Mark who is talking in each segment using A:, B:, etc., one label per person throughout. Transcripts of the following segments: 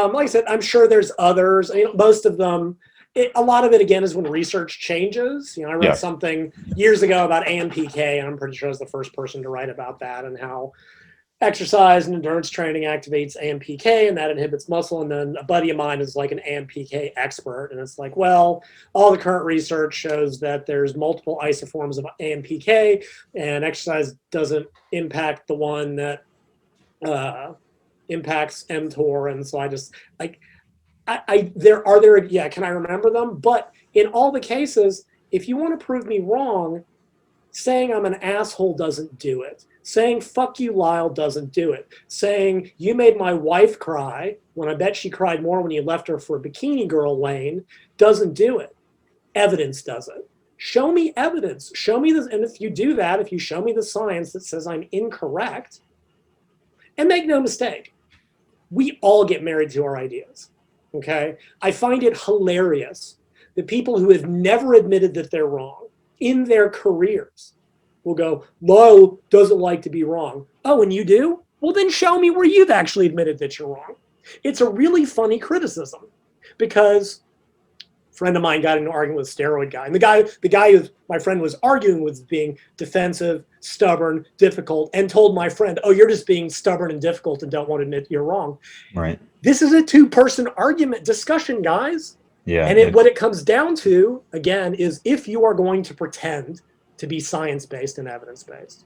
A: Like I said, I'm sure there's others. Most of them, a lot of it, again, is when research changes. I read something years ago about AMPK, and I'm pretty sure I was the first person to write about that and how exercise and endurance training activates AMPK, and that inhibits muscle. And then a buddy of mine is like an AMPK expert, and it's like, well, all the current research shows that there's multiple isoforms of AMPK, and exercise doesn't impact the one that impacts mTOR. And so I just like, can I remember them? But in all the cases, if you want to prove me wrong, saying I'm an asshole doesn't do it. Saying fuck you, Lyle, doesn't do it. Saying you made my wife cry when I bet she cried more when you left her for Bikini Girl Lane doesn't do it. Evidence does it. Show me evidence. Show me this. And if you do that, if you show me the science that says I'm incorrect, and make no mistake, we all get married to our ideas. Okay? I find it hilarious that people who have never admitted that they're wrong in their careers will go, Lyle doesn't like to be wrong. Oh, and you do? Well, then show me where you've actually admitted that you're wrong. It's a really funny criticism because a friend of mine got into an argument with a steroid guy. And the guy who my friend was arguing with being defensive, stubborn, difficult, and told my friend, oh, you're just being stubborn and difficult and don't want to admit you're wrong.
B: Right.
A: This is a two-person argument discussion, guys.
B: Yeah.
A: And what it comes down to, again, is if you are going to pretend to be science-based and evidence-based.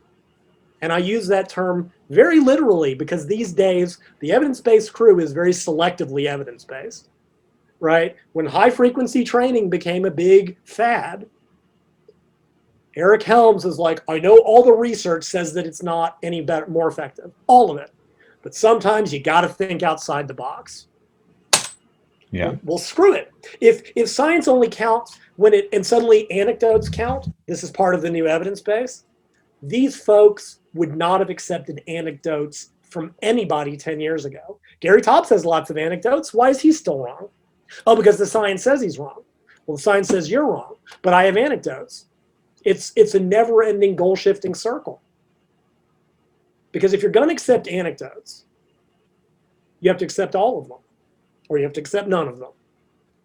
A: And I use that term very literally because these days, the evidence-based crew is very selectively evidence-based, right? When high-frequency training became a big fad, Eric Helms is like, I know all the research says that it's not any better, more effective, all of it. But sometimes you got to think outside the box.
B: Yeah.
A: Well, screw it. If science only counts and suddenly anecdotes count, this is part of the new evidence base. These folks would not have accepted anecdotes from anybody 10 years ago. Gary Topp has lots of anecdotes. Why is he still wrong? Oh, because the science says he's wrong. Well, the science says you're wrong, but I have anecdotes. It's a never-ending goal-shifting circle. Because if you're going to accept anecdotes, you have to accept all of them. Or you have to accept none of them.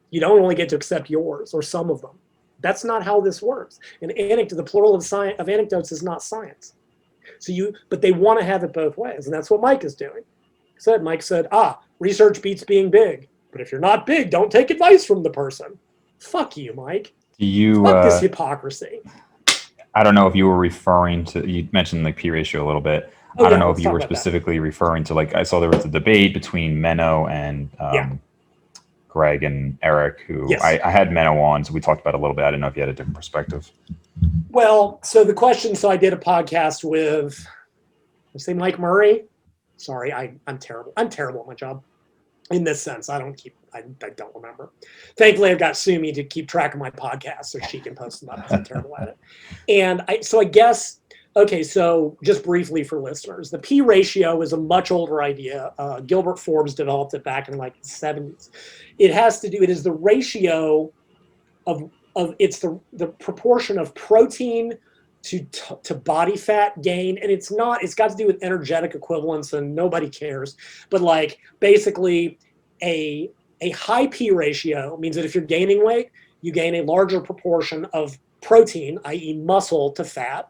A: You don't only get to accept yours or some of them. That's not how this works. An anecdote, the plural of anecdotes is not science. But they want to have it both ways, and that's what Mike is doing. Mike said, research beats being big. But if you're not big, don't take advice from the person. Fuck you, Mike. Fuck this hypocrisy.
B: I don't know if you were referring to, you mentioned like P ratio a little bit. I don't know if you were specifically referring to, like, I saw there was a debate between Menno and Greg and Eric, who I had Menno on, so we talked about it a little bit. I didn't know if you had a different perspective.
A: Well, so the question, I did a podcast with, let's say Mike Murray. Sorry, I'm terrible. I'm terrible at my job in this sense. I don't remember. Thankfully, I've got Sumi to keep track of my podcast so she can post them up because I'm terrible at it. And I guess, okay, so just briefly for listeners, the P ratio is a much older idea. Gilbert Forbes developed it back in like the 70s. It is the ratio it's the proportion of protein to body fat gain. And it's got to do with energetic equivalence and nobody cares. But like basically a high P ratio means that if you're gaining weight, you gain a larger proportion of protein, i.e. muscle to fat.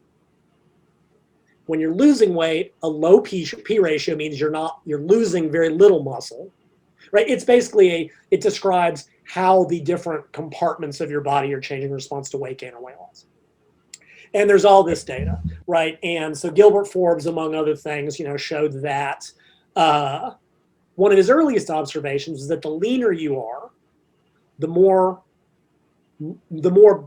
A: When you're losing weight, a low P ratio means you're losing very little muscle, right? It's basically it describes how the different compartments of your body are changing in response to weight gain or weight loss. And there's all this data, right? And so Gilbert Forbes, among other things, showed that one of his earliest observations is that the leaner you are, the more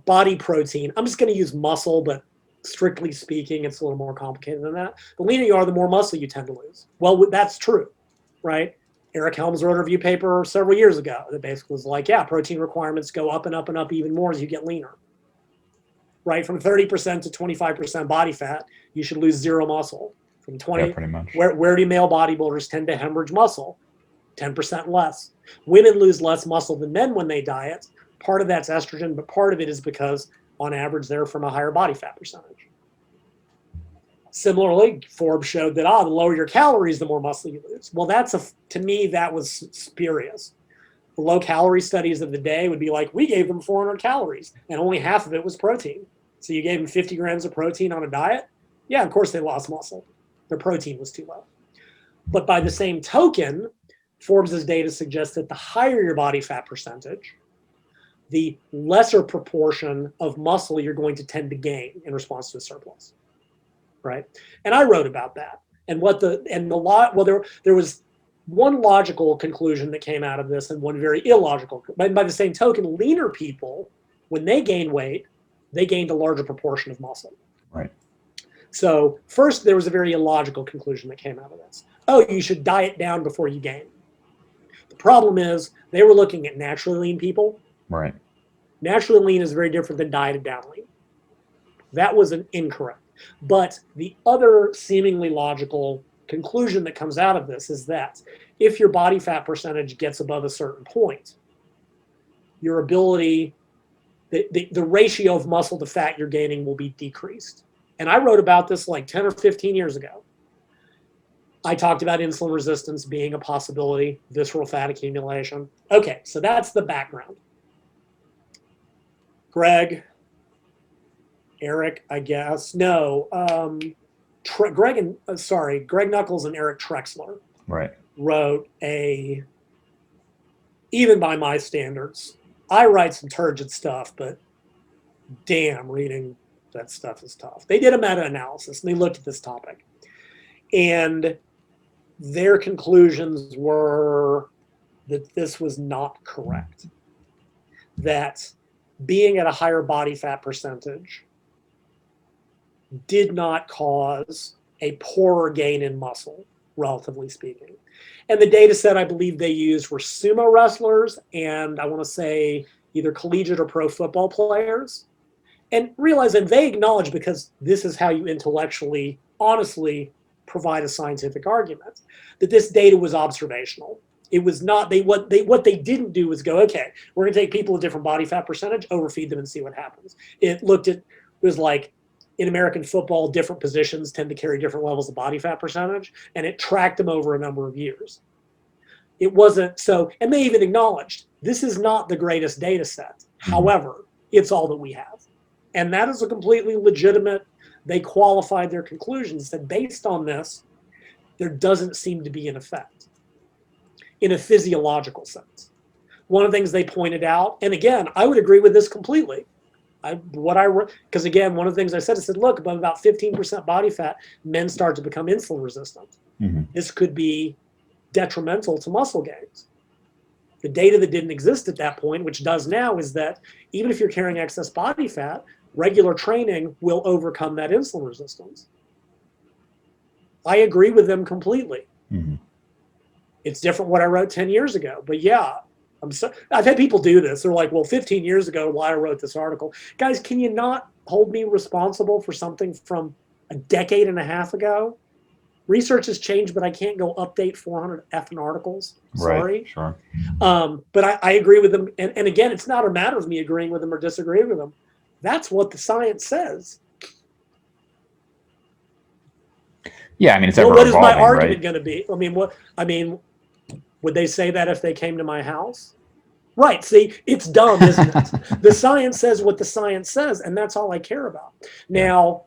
A: body protein. I'm just going to use muscle, but strictly speaking, it's a little more complicated than that. The leaner you are, the more muscle you tend to lose. Well, that's true, right? Eric Helms wrote a review paper several years ago that basically was like, protein requirements go up and up and up even more as you get leaner. Right? From 30% to 25% body fat, you should lose zero muscle. From 20,
B: pretty much.
A: Where do male bodybuilders tend to hemorrhage muscle? 10% less. Women lose less muscle than men when they diet. Part of that's estrogen, but part of it is because on average they're from a higher body fat percentage. Similarly, Forbes showed that the lower your calories, the more muscle you lose. Well, to me, that was spurious. The low calorie studies of the day would be like, we gave them 400 calories and only half of it was protein. So you gave them 50 grams of protein on a diet? Yeah, of course they lost muscle. Their protein was too low. But by the same token, Forbes' data suggests that the higher your body fat percentage, the lesser proportion of muscle you're going to tend to gain in response to a surplus. Right? And I wrote about that. And there was one logical conclusion that came out of this and one very illogical. By the same token, leaner people, when they gained weight, they gained a larger proportion of muscle.
B: Right.
A: So first, there was a very illogical conclusion that came out of this. Oh, you should diet down before you gain. The problem is they were looking at naturally lean people.
B: Right.
A: Naturally lean is very different than dieted down lean. That was incorrect. But the other seemingly logical conclusion that comes out of this is that if your body fat percentage gets above a certain point, your ability, the ratio of muscle to fat you're gaining will be decreased. And I wrote about this like 10 or 15 years ago. I talked about insulin resistance being a possibility, visceral fat accumulation. Okay, so that's the background. Greg, Eric, I guess. No, Greg Nuckols and Eric Trexler wrote even by my standards, I write some turgid stuff, but damn, reading that stuff is tough. They did a meta-analysis and they looked at this topic. And their conclusions were that this was not correct. That being at a higher body fat percentage did not cause a poorer gain in muscle, relatively speaking. And the data set I believe they used were sumo wrestlers and I want to say either collegiate or pro football players. And realize, and they acknowledge, because this is how you intellectually, honestly provide a scientific argument, that this data was observational. It was not, what they didn't do was go, okay, we're going to take people with different body fat percentage, overfeed them and see what happens. It was like, in American football, different positions tend to carry different levels of body fat percentage, and it tracked them over a number of years. It wasn't so, and they even acknowledged, this is not the greatest data set. However, it's all that we have. And that is a completely legitimate, they qualified their conclusions that based on this, there doesn't seem to be an effect in a physiological sense. One of the things they pointed out, and again, I would agree with this completely. Because again, one of the things I said, look, above about 15% body fat, men start to become insulin resistant. Mm-hmm. This could be detrimental to muscle gains. The data that didn't exist at that point, which does now, is that even if you're carrying excess body fat, regular training will overcome that insulin resistance. I agree with them completely. Mm-hmm. It's different what I wrote 10 years ago, but yeah, I've had people do this. They're like, well, 15 years ago, why I wrote this article. Guys, can you not hold me responsible for something from a decade and a half ago? Research has changed, but I can't go update 400 effing articles. Sorry.
B: Right, sure.
A: But I agree with them. And again, it's not a matter of me agreeing with them or disagreeing with them. That's what the science says.
B: Yeah, I mean, it's ever
A: what is my
B: evolving,
A: argument going to be? Would they say that if they came to my house? Right. See, it's dumb, isn't it? The science says what the science says, and that's all I care about. Now,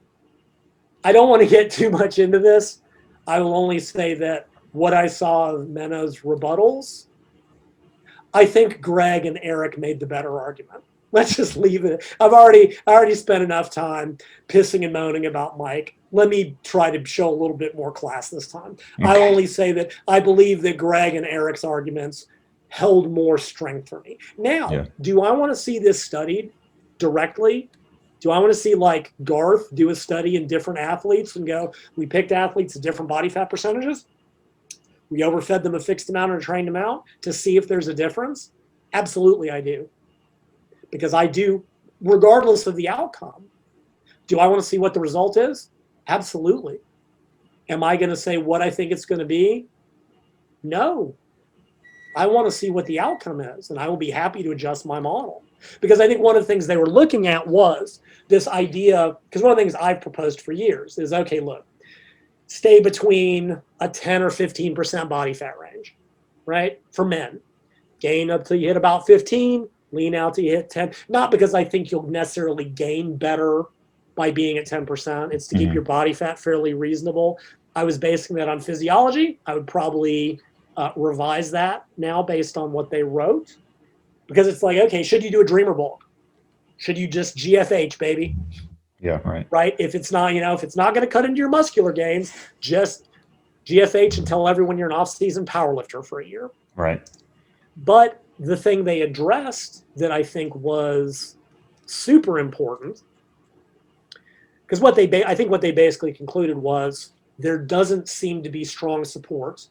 A: I don't want to get too much into this. I will only say that what I saw of Menno's rebuttals, I think Greg and Eric made the better argument. Let's just leave it. I already spent enough time pissing and moaning about Mike. Let me try to show a little bit more class this time. Okay. I only say that I believe that Greg and Eric's arguments held more strength for me. Now, Do I want to see this studied directly? Do I want to see like Garth do a study in different athletes and go, we picked athletes at different body fat percentages? We overfed them a fixed amount and trained them out to see if there's a difference? Absolutely, I do. Because I do, regardless of the outcome. Do I want to see what the result is? Absolutely. Am I going to say what I think it's going to be? No. I want to see what the outcome is, and I will be happy to adjust my model. Because I think one of the things they were looking at was this idea, because one of the things I've proposed for years is, okay, look, stay between a 10 or 15% body fat range, right? For men. Gain up till you hit about 15, lean out till you hit 10. Not because I think you'll necessarily gain better by being at 10%. It's to keep your body fat fairly reasonable. I was basing that on physiology. I would probably revise that now based on what they wrote. Because it's like, okay, should you do a dreamer bulk? Should you just GFH, baby?
B: Yeah, right.
A: Right? If it's not, if it's not going to cut into your muscular gains, just GFH and tell everyone you're an off-season powerlifter for a year.
B: Right.
A: But the thing they addressed that I think was super important, because I think what they basically concluded was there doesn't seem to be strong support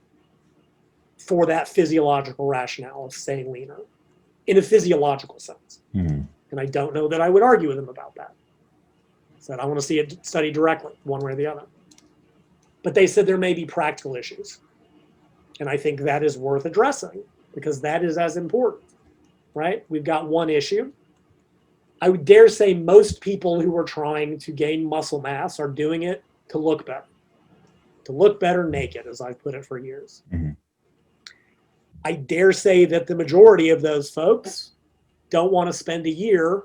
A: for that physiological rationale of staying leaner in a physiological sense. And I don't know that I would argue with them about that. Said I want to see it studied directly, one way or the other. But they said there may be practical issues. And I think that is worth addressing because that is as important, right? We've got one issue. I would dare say most people who are trying to gain muscle mass are doing it to look better naked, as I've put it for years. I dare say that the majority of those folks don't want to spend a year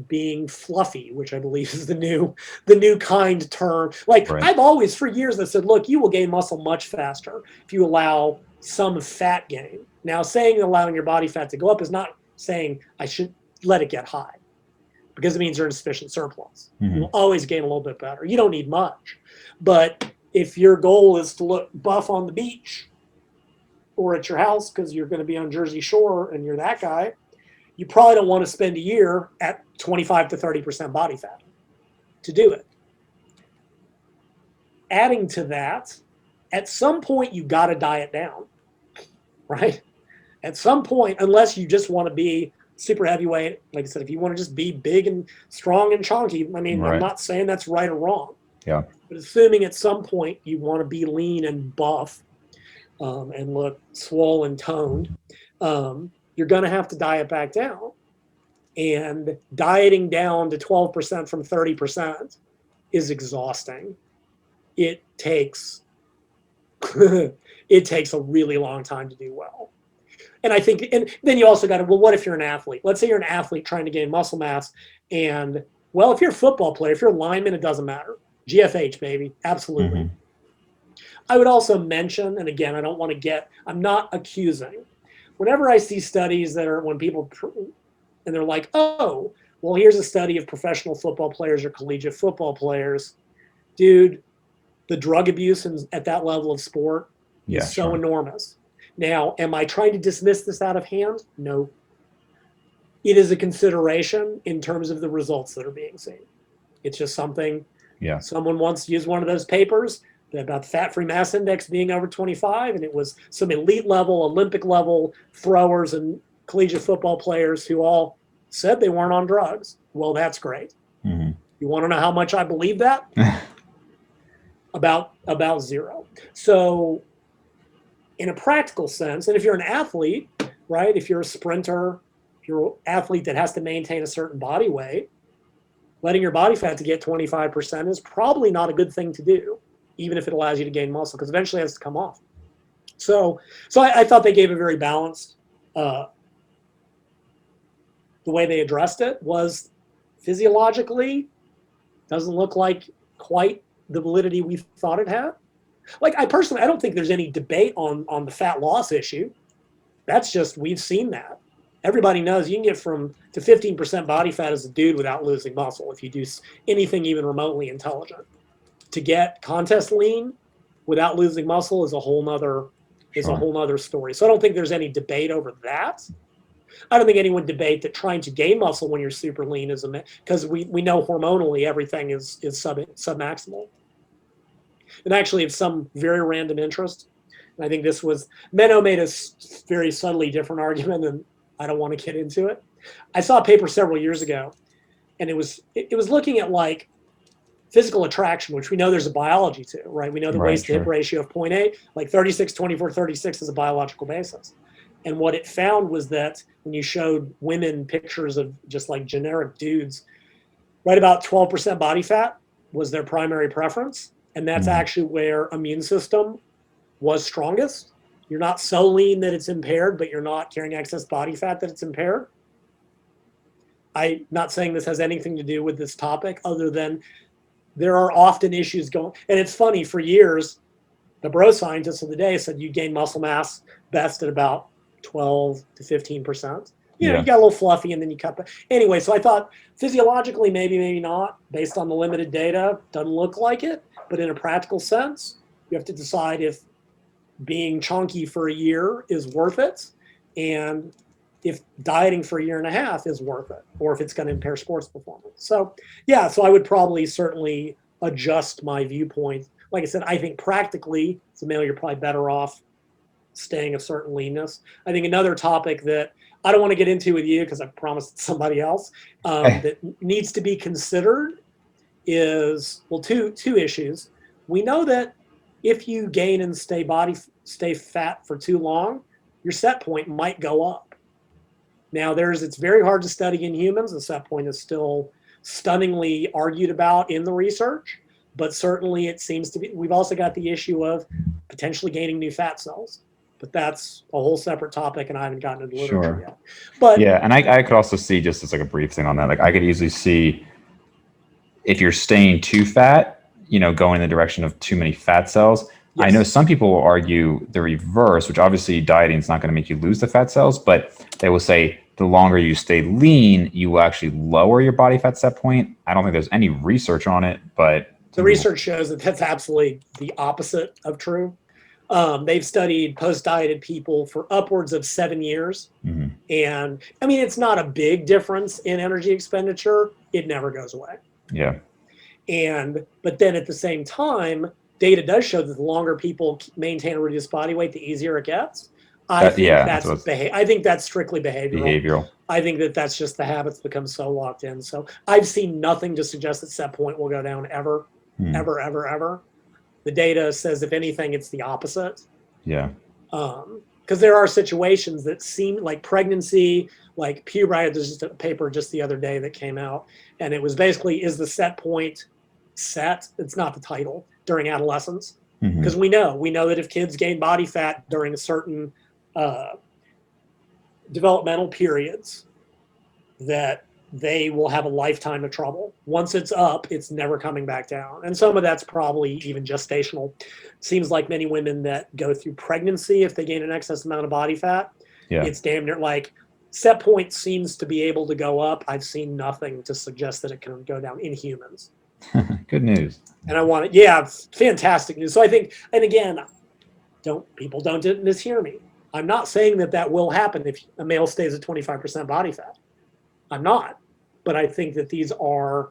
A: being fluffy, which I believe is the new kind term. Like right. I've always for years I said, look, you will gain muscle much faster if you allow some fat gain. Now saying allowing your body fat to go up is not saying I should let it get high because it means you're in sufficient surplus. You'll always gain a little bit better. You don't need much. But if your goal is to look buff on the beach or at your house because you're going to be on Jersey Shore and you're that guy, you probably don't want to spend a year at 25 to 30% body fat to do it. Adding to that, at some point you got to diet down, right? At some point, unless you just want to be super heavyweight, like I said, if you want to just be big and strong and chunky, I mean, right. I'm not saying that's right or wrong.
B: Yeah.
A: But assuming at some point you want to be lean and buff and look swollen, toned, you're going to have to diet back down. And dieting down to 12% from 30% is exhausting. It takes a really long time to do well. And I think, and then you also got to, well, what if you're an athlete? Let's say you're an athlete trying to gain muscle mass. And, well, if you're a football player, if you're a lineman, it doesn't matter. GFH, baby. Absolutely. I would also mention, and again, I'm not accusing. Whenever I see studies that are when people, and they're like, oh, well, here's a study of professional football players or collegiate football players. Dude, the drug abuse at that level of sport is so enormous. Now, am I trying to dismiss this out of hand? No. It is a consideration in terms of the results that are being seen. It's just something someone once used one of those papers about the fat-free mass index being over 25, and it was some elite level, Olympic level throwers and collegiate football players who all said they weren't on drugs. Well, that's great. You want to know how much I believe that? About zero. So in a practical sense, and if you're an athlete, right, if you're a sprinter, if you're an athlete that has to maintain a certain body weight, letting your body fat to get 25% is probably not a good thing to do, even if it allows you to gain muscle, because eventually it has to come off. So I thought they gave a very balanced, the way they addressed it was physiologically, doesn't look like quite the validity we thought it had. Like I don't think there's any debate on the fat loss issue. That's just, we've seen that. Everybody knows you can get to 15% body fat as a dude without losing muscle if you do anything even remotely intelligent. To get contest lean without losing muscle is a whole nother story. So I don't think there's any debate over that. I don't think anyone debate that trying to gain muscle when you're super lean is because we know hormonally everything is submaximal. And actually, of some very random interest, and I think this was Menno made a very subtly different argument, and I don't want to get into it. I saw a paper several years ago, and it was looking at like physical attraction, which we know there's a biology to, right? We know the waist to hip ratio of 0.8, like 36, 24, 36 is a biological basis. And what it found was that when you showed women pictures of just like generic dudes, right about 12% body fat was their primary preference. And that's actually where immune system was strongest. You're not so lean that it's impaired, but you're not carrying excess body fat that it's impaired. I'm not saying this has anything to do with this topic other than there are often issues going. And it's funny, for years, the bro scientists of the day said you gain muscle mass best at about 12 to 15%. You got a little fluffy and then you cut back. Anyway, so I thought physiologically, maybe not, based on the limited data, doesn't look like it. But in a practical sense, you have to decide if being chunky for a year is worth it and if dieting for a year and a half is worth it, or if it's going to impair sports performance. So, yeah, so I would probably certainly adjust my viewpoint. Like I said, I think practically, as a male, you're probably better off staying a certain leanness. I think another topic that I don't want to get into with you because I promised somebody else that needs to be considered is, well, two issues. We know that if you gain and stay fat for too long, your set point might go up. Now, it's very hard to study in humans. The set point is still stunningly argued about in the research, but certainly it seems to be. We've also got the issue of potentially gaining new fat cells, but that's a whole separate topic, and I haven't gotten into the literature yet. But
B: yeah, and I could also see, just as like a brief thing on that, like I could easily see if you're staying too fat, going in the direction of too many fat cells. Yes. I know some people will argue the reverse, which obviously dieting is not going to make you lose the fat cells, but they will say the longer you stay lean, you will actually lower your body fat set point. I don't think there's any research on it, but
A: the research shows that that's absolutely the opposite of true. They've studied post-dieted people for upwards of 7 years. Mm-hmm. And I mean, it's not a big difference in energy expenditure. It never goes away.
B: Yeah.
A: But then at the same time, data does show that the longer people maintain a reduced body weight, the easier it gets. I think that's strictly behavioral. I think that's just the habits become so locked in. So I've seen nothing to suggest that set point will go down ever. The data says, if anything, it's the opposite.
B: Yeah.
A: Because there are situations that seem like pregnancy, like puberty. There's just a paper just the other day that came out, and it was basically, is the set point set? It's not the title during adolescence, because we know that if kids gain body fat during certain developmental periods, that they will have a lifetime of trouble. Once it's up, it's never coming back down. And some of that's probably even gestational. Seems like many women that go through pregnancy, if they gain an excess amount of body fat, it's damn near like set point seems to be able to go up. I've seen nothing to suggest that it can go down in humans.
B: Good news.
A: And fantastic news. So I think, and again, people don't mishear me. I'm not saying that will happen if a male stays at 25% body fat. I'm not. But I think that these are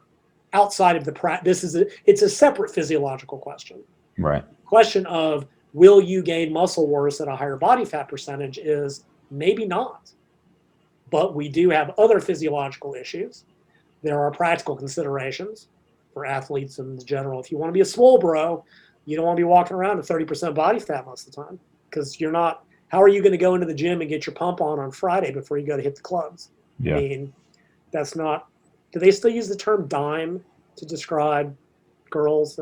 A: outside of it's a separate physiological question.
B: Right.
A: Question of, will you gain muscle worse at a higher body fat percentage is maybe not. But we do have other physiological issues. There are practical considerations for athletes in general. If you want to be a swole bro, you don't want to be walking around at 30% body fat most of the time, because you're not. How are you going to go into the gym and get your pump on Friday before you go to hit the clubs?
B: Yeah.
A: I mean, that's not. Do they still use the term dime to describe girls?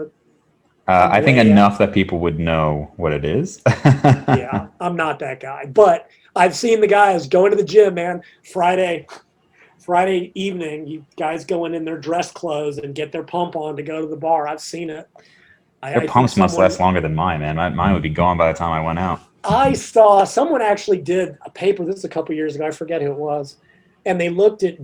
B: I think enough that people would know what it is.
A: Yeah, I'm not that guy, but I've seen the guys going to the gym, man. Friday evening, you guys going in their dress clothes and get their pump on to go to the bar. I've seen it.
B: Their pumps must last longer than mine, man. Mine would be gone by the time I went out.
A: I saw someone actually did a paper, this is a couple years ago, I forget who it was, and they looked at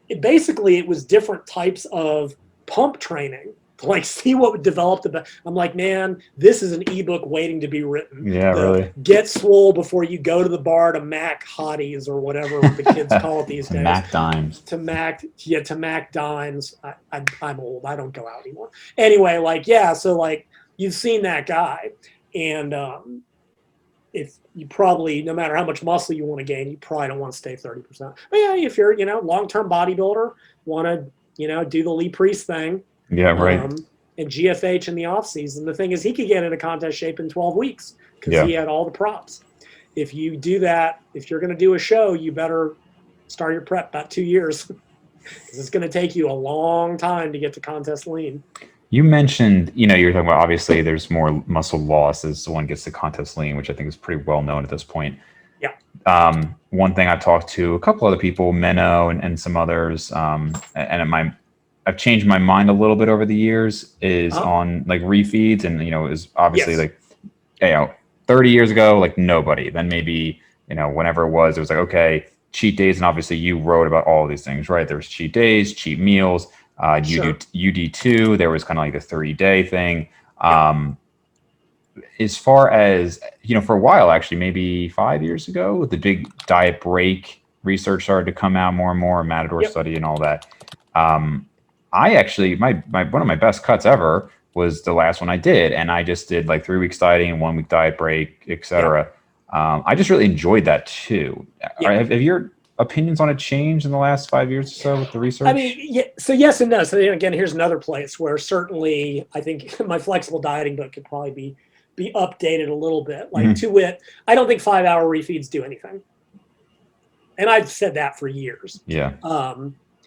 A: it was different types of pump training to like see what would develop. I'm like, man, this is an ebook waiting to be written.
B: Yeah, really.
A: Get swole before you go to the bar to Mac hotties or whatever the kids call it these days.
B: Mac dimes.
A: To Mac dimes. I'm old. I don't go out anymore. Anyway, so you've seen that guy, and if you probably, no matter how much muscle you want to gain, you probably don't want to stay 30%. But yeah, if you're, long-term bodybuilder, want to, do the Lee Priest thing.
B: Yeah, right.
A: And GFH in the off season. The thing is, he could get into contest shape in 12 weeks because he had all the props. If you do that, if you're going to do a show, you better start your prep about 2 years because it's going to take you a long time to get to contest lean.
B: You mentioned, you're talking about obviously there's more muscle loss as one gets to contest lean, which I think is pretty well known at this point.
A: Yeah.
B: One thing I've talked to a couple other people, Menno and some others, I've changed my mind a little bit over the years is on like refeeds, and is obviously like 30 years ago, like nobody. Then maybe whenever it was like okay, cheat days, and obviously you wrote about all of these things, right? There was cheat days, cheat meals. UD2, there was kind of like a 30-day thing. As far as, for a while, actually, maybe 5 years ago, the big diet break research started to come out more and more, Matador study and all that. I actually, my one of my best cuts ever was the last one I did. And I just did like 3 weeks dieting and 1 week diet break, etc. I just really enjoyed that too. Have your opinions on it changed in the last 5 years or so with the research?
A: I mean, so yes and no. So again, here's another place where certainly I think my flexible dieting book could probably be updated a little bit. Like to wit, I don't think 5-hour refeeds do anything. And I've said that for years.
B: Yeah.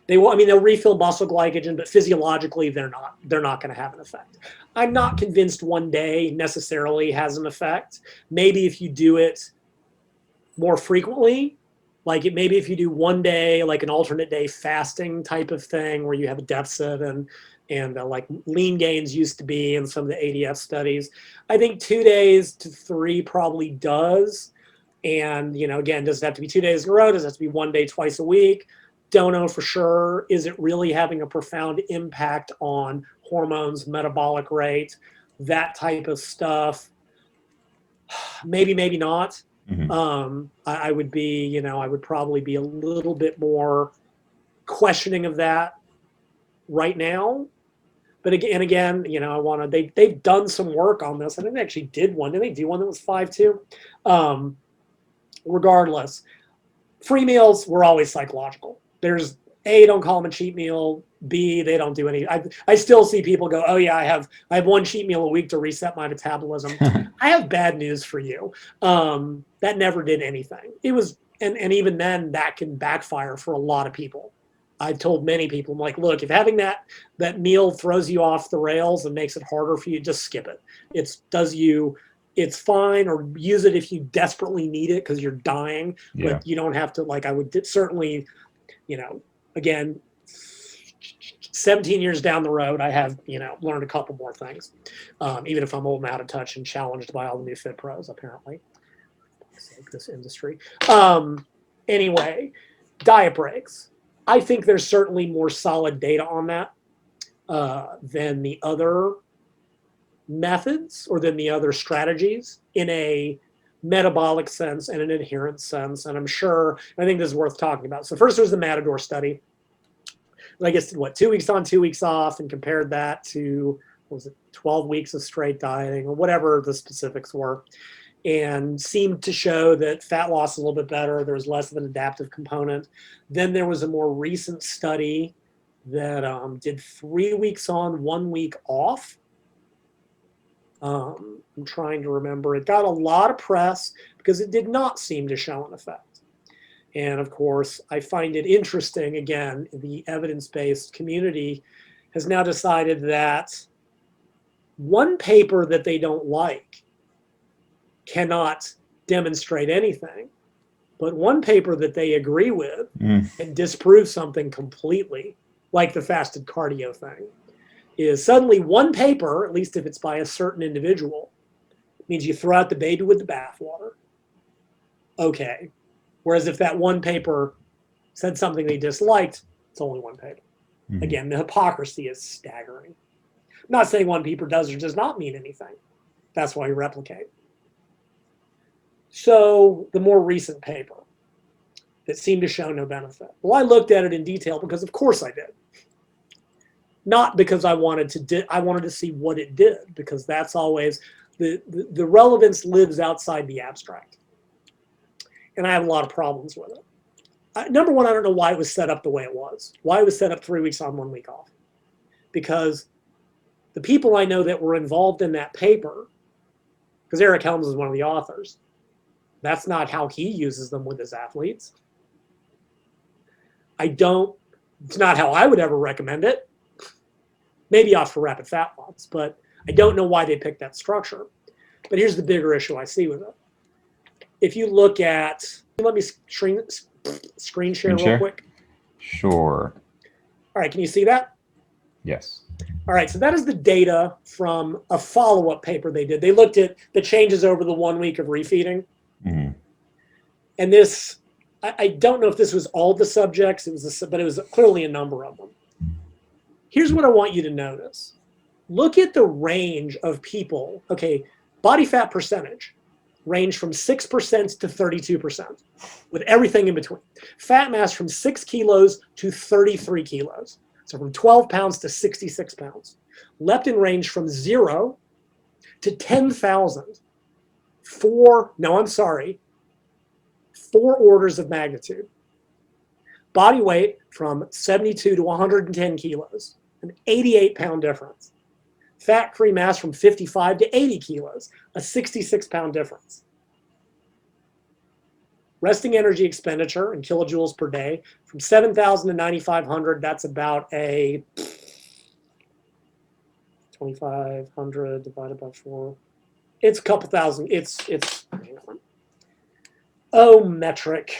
A: They'll refill muscle glycogen, but physiologically they're not going to have an effect. I'm not convinced one day necessarily has an effect. Maybe if you do it more frequently, maybe if you do one day, like an alternate day fasting type of thing where you have a deficit and like lean gains used to be in some of the ADF studies. I think 2 days to 3 probably does. And, again, does it have to be 2 days in a row? Does it have to be 1 day, twice a week? Don't know for sure. Is it really having a profound impact on hormones, metabolic rate, that type of stuff? Maybe, maybe not. I would probably be a little bit more questioning of that right now. But again, they've done some work on this. I think they actually did one. Did they do one that was 5-2? Regardless, free meals were always psychological. There's A, don't call them a cheat meal. B, they don't do any. I still see people go, oh yeah, I have 1 cheat meal a week to reset my metabolism. I have bad news for you. That never did anything. It was, and even then that can backfire for a lot of people. I've told many people, I'm like, look, if having that meal throws you off the rails and makes it harder for you, just skip it. It's fine, or use it if you desperately need it because you're dying.
B: Yeah.
A: But you don't have to, I would certainly, again, 17 years down the road, I have, learned a couple more things, even if I'm old and out of touch and challenged by all the new fit pros, apparently. This industry. Anyway, diet breaks. I think there's certainly more solid data on that than the other methods or than the other strategies in a metabolic sense and an adherence sense. And I think this is worth talking about. So first was the Matador study. I guess did 2 weeks on, 2 weeks off, and compared that to, 12 weeks of straight dieting or whatever the specifics were, and seemed to show that fat loss is a little bit better. There was less of an adaptive component. Then there was a more recent study that did 3 weeks on, 1 week off. I'm trying to remember. It got a lot of press because it did not seem to show an effect. And of course, I find it interesting, again, the evidence-based community has now decided that one paper that they don't like cannot demonstrate anything, but one paper that they agree with and disprove something completely, like the fasted cardio thing, is suddenly one paper, at least if it's by a certain individual, means you throw out the baby with the bathwater. Okay. Whereas if that one paper said something they disliked, it's only one paper. Again, the hypocrisy is staggering. I'm not saying one paper does or does not mean anything. That's why you replicate. So the more recent paper that seemed to show no benefit. Well, I looked at it in detail because of course I did. Not because I wanted to see what it did, because that's always the relevance lives outside the abstract. And I have a lot of problems with it. Number one, I don't know why it was set up the way it was. Why it was set up 3 weeks on, 1 week off. Because the people I know that were involved in that paper, because Eric Helms is one of the authors, that's not how he uses them with his athletes. It's not how I would ever recommend it. maybe off for rapid fat loss, but I don't know why they picked that structure. But here's the bigger issue I see with it. If you look at, let me screen share real quick.
B: Sure.
A: All right, can you see that?
B: Yes.
A: All right, so that is the data from a follow-up paper they did. They looked at the changes over the 1 week of refeeding.
B: Mm-hmm.
A: And this, I don't know if this was all the subjects, but it was clearly a number of them. Here's what I want you to notice. Look at the range of people. Okay, body fat percentage range from 6% to 32%, with everything in between. Fat mass from 6 kilos to 33 kilos. So from 12 pounds to 66 pounds. Leptin range from 0 to 10,000. 4 orders of magnitude. Body weight from 72 to 110 kilos, an 88-pound difference. Fat-free mass from 55 to 80 kilos, a 66-pound difference. Resting energy expenditure in kilojoules per day from 7,000 to 9,500, that's about a 2,500 divided by 4. It's a couple thousand. It's hang on. Oh, metric.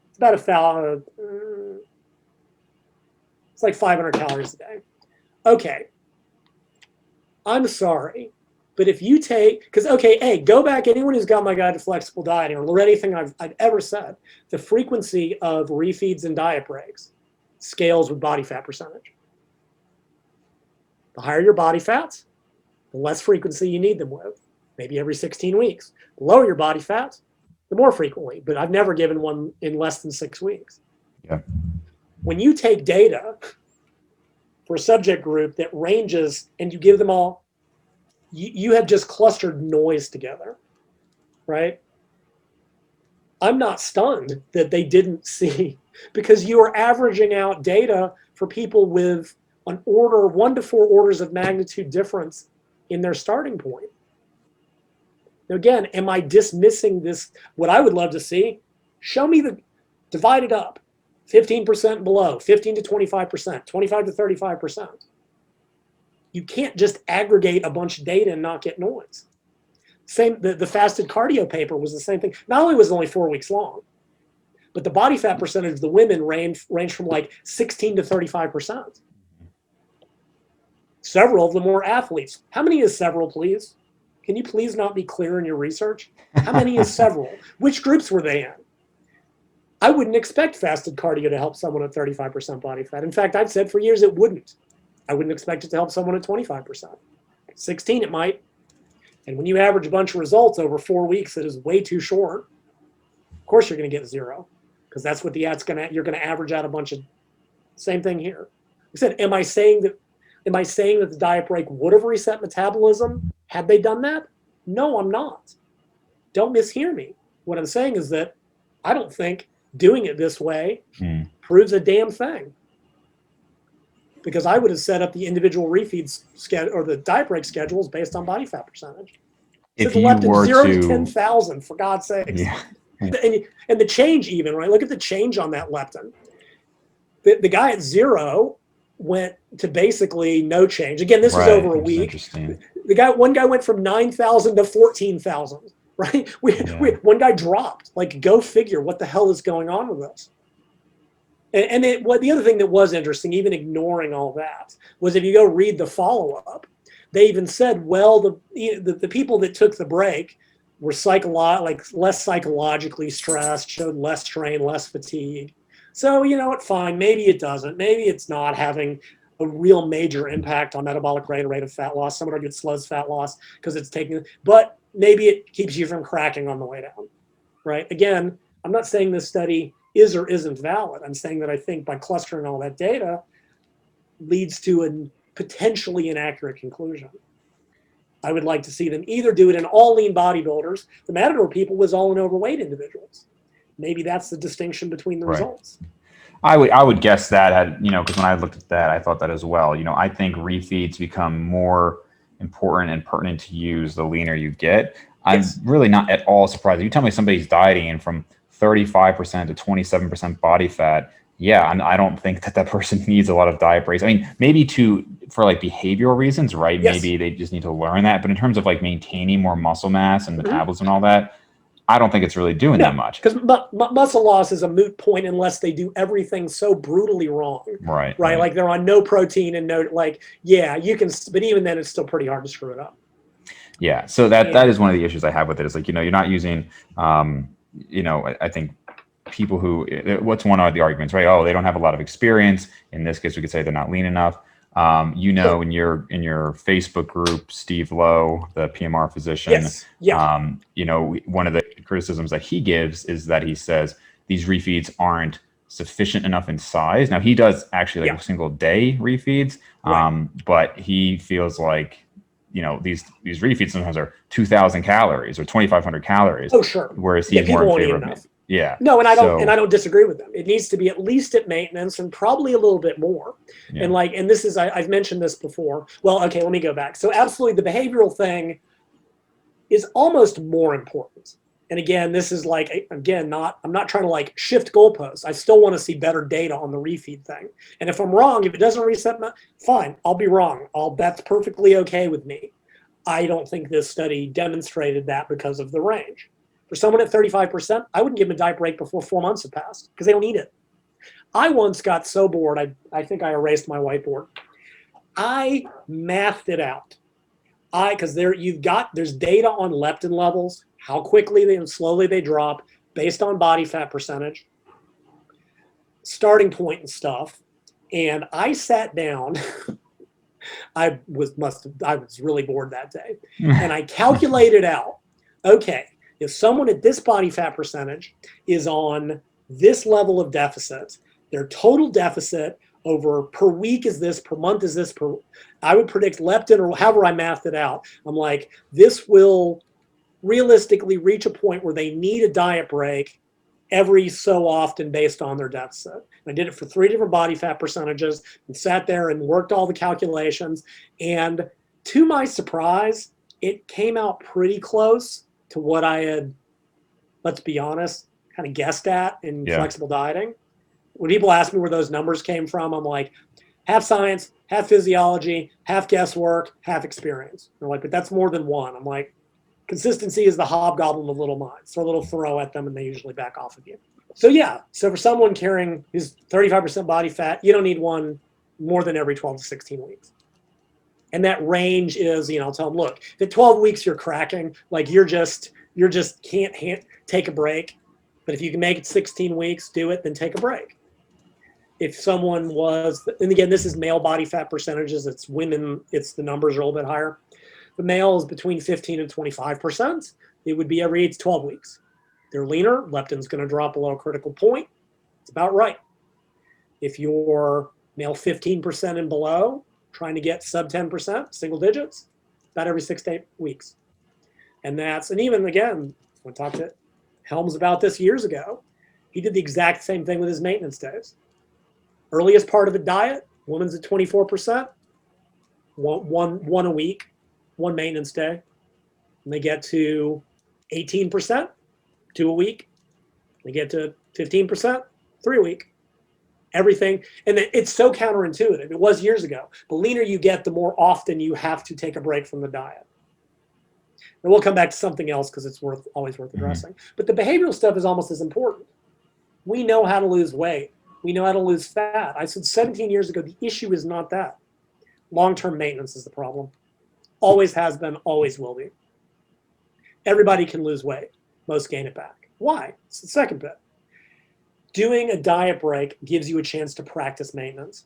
A: It's about 1,000. It's like 500 calories a day. Okay. I'm sorry, but if you take, because, okay, hey, go back, anyone who's got my guide to flexible dieting or read anything I've ever said, the frequency of refeeds and diet breaks scales with body fat percentage. The higher your body fats, the less frequency you need them with, maybe every 16 weeks. The lower your body fat, the more frequently, but I've never given one in less than 6 weeks.
B: Yeah.
A: When you take data for a subject group that ranges and you give them all, you have just clustered noise together, right? I'm not stunned that they didn't see, because you are averaging out data for people with an order, 1 to 4 orders of magnitude difference in their starting point. Now again, am I dismissing this? What I would love to see, show me divide it up, 15% below, 15 to 25%, 25 to 35%. You can't just aggregate a bunch of data and not get noise. Same, the fasted cardio paper was the same thing. Not only was it only 4 weeks long, but the body fat percentage of the women range from like 16 to 35%. Several of them were athletes. How many is several, please? Can you please not be clear in your research? How many is several? Which groups were they in? I wouldn't expect fasted cardio to help someone at 35% body fat. In fact, I've said for years it wouldn't. I wouldn't expect it to help someone at 25%. 16 it might. And when you average a bunch of results over 4 weeks, that is way too short. Of course you're going to get 0, because that's what the ad's going to, you're going to average out a bunch of, same thing here. I said, am I saying that the diet break would have reset metabolism had they done that? No, I'm not. Don't mishear me. What I'm saying is that I don't think doing it this way proves a damn thing. Because I would have set up the individual refeeds schedule or the diet break schedules based on body fat percentage.
B: If you were
A: 0
B: to
A: 10,000, for God's sakes.
B: Yeah.
A: And the change even, right? Look at the change on that leptin. The guy at 0 went to basically no change. Again, this is over a week. One guy went from 9,000 to 14,000, right? One guy dropped. Like, go figure, what the hell is going on with this? And the other thing that was interesting, even ignoring all that, was if you go read the follow-up, they even said, well, the people that took the break were less psychologically stressed, showed less strain, less fatigue. So, you know what, fine, maybe it doesn't. Maybe it's not having a real major impact on metabolic rate of fat loss. Some would argue it slows fat loss because it's taking, but maybe it keeps you from cracking on the way down, right? Again, I'm not saying this study is or isn't valid. I'm saying that I think by clustering all that data leads to a potentially inaccurate conclusion. I would like to see them either do it in all lean bodybuilders. The Matador people was all in overweight individuals. Maybe that's the distinction between the results.
B: I would guess that, because when I looked at that, I thought that as well. I think refeeds become more important and pertinent to use the leaner you get. I'm really not at all surprised. You tell me somebody's dieting and from 35% to 27% body fat, Yeah, and I don't think that person needs a lot of diet breaks. I mean, maybe for like behavioral reasons, right?
A: Yes.
B: Maybe they just need to learn that. But in terms of like maintaining more muscle mass and metabolism and all that, I don't think it's really doing that much.
A: Because muscle loss is a moot point unless they do everything so brutally wrong.
B: Right.
A: Like they're on no protein and no, like, yeah, you can, but even then it's still pretty hard to screw it up.
B: Yeah. So that is one of the issues I have with it is like, you're not using, I think people who, what's one of the arguments, right? Oh, they don't have a lot of experience. In this case, we could say they're not lean enough. In your Facebook group, Steve Lowe, the PMR physician,
A: yes. Yeah.
B: One of the criticisms that he gives is that he says these refeeds aren't sufficient enough in size. Now he does actually like single day refeeds, but he feels like, these refeeds sometimes are 2,000 calories or 2,500 calories.
A: Oh, sure.
B: Whereas he's more in favor of
A: Yeah. No, and I don't disagree with them. It needs to be at least at maintenance and probably a little bit more. Yeah. And this is, I've mentioned this before. Well, okay, let me go back. So absolutely the behavioral thing is almost more important. And again, this is like, I'm not trying to like shift goalposts. I still want to see better data on the refeed thing. And if I'm wrong, if it doesn't reset, fine, I'll be wrong. That's perfectly okay with me. I don't think this study demonstrated that because of the range. For someone at 35%, I wouldn't give them a diet break before 4 months have passed because they don't need it. I once got so bored, I think I erased my whiteboard. I mathed it out. Because there's data on leptin levels, how quickly and slowly they drop based on body fat percentage, starting point and stuff. And I sat down. I was really bored that day. And I calculated out, okay, if someone at this body fat percentage is on this level of deficit, their total deficit over per week is this, per month is this, I would predict leptin, or however I mathed it out. I'm like, this will realistically reach a point where they need a diet break every so often based on their deficit. And I did it for 3 different body fat percentages and sat there and worked all the calculations. And to my surprise, it came out pretty close to what I had, let's be honest, kind of guessed at in flexible dieting. When people ask me where those numbers came from, I'm like, half science, half physiology, half guesswork, half experience. They're like, but that's more than one. I'm like, consistency is the hobgoblin of little minds. Throw a little throw at them and they usually back off of you. So yeah, so for someone carrying who's 35% body fat, you don't need one more than every 12 to 16 weeks. And that range is, I'll tell them, look, at 12 weeks you're cracking, like you're just can't take a break. But if you can make it 16 weeks, do it, then take a break. If someone was, and again, this is male body fat percentages, it's women, the numbers are a little bit higher. The male is between 15 and 25%. It would be every 8 to 12 weeks. They're leaner, leptin's going to drop below a critical point. It's about right. If you're male 15% and below, trying to get sub 10%, single digits, about every 6 to 8 weeks. And even again, I talked to Helms about this years ago. He did the exact same thing with his maintenance days. Earliest part of the diet, women's at 24%, one a week, one maintenance day. And they get to 18%, 2 a week. They get to 15%, 3 a week. Everything. And it's so counterintuitive. It was years ago. The leaner you get, the more often you have to take a break from the diet. And we'll come back to something else because it's always worth addressing. But the behavioral stuff is almost as important. We know how to lose weight. We know how to lose fat. I said 17 years ago, the issue is not that. Long-term maintenance is the problem. Always has been, always will be. Everybody can lose weight. Most gain it back. Why? It's the second bit. Doing a diet break gives you a chance to practice maintenance,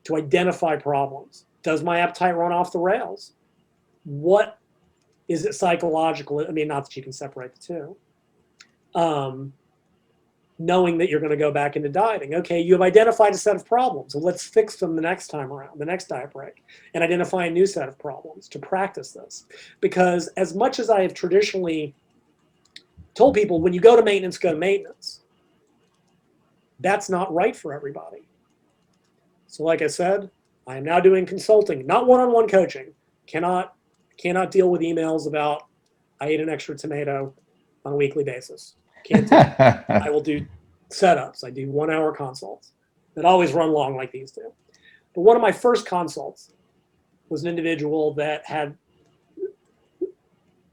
A: to identify problems. Does my appetite run off the rails? What is it psychological? I mean, not that you can separate the two. Knowing that you're going to go back into dieting. Okay, you have identified a set of problems. Well, let's fix them the next time around, the next diet break, and identify a new set of problems to practice this. Because as much as I have traditionally told people, when you go to maintenance, that's not right for everybody. So like I said, I am now doing consulting, not one-on-one coaching. Cannot deal with emails about I ate an extra tomato on a weekly basis. Can't do it. I will do setups. I do 1-hour consults. that always run long like these do. But one of my first consults was an individual that had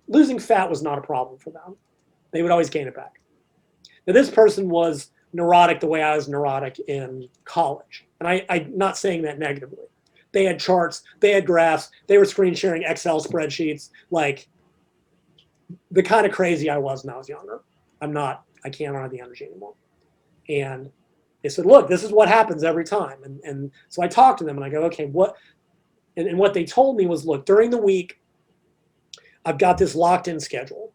A: losing fat was not a problem for them. They would always gain it back. Now, this person was neurotic the way I was neurotic in college. And I'm not saying that negatively. They had charts, they had graphs, they were screen sharing Excel spreadsheets, like the kind of crazy I was when I was younger. I can't have the energy anymore. And they said, look, this is what happens every time. And so I talked to them and I go, okay, what? And what they told me was, look, during the week, I've got this locked in schedule.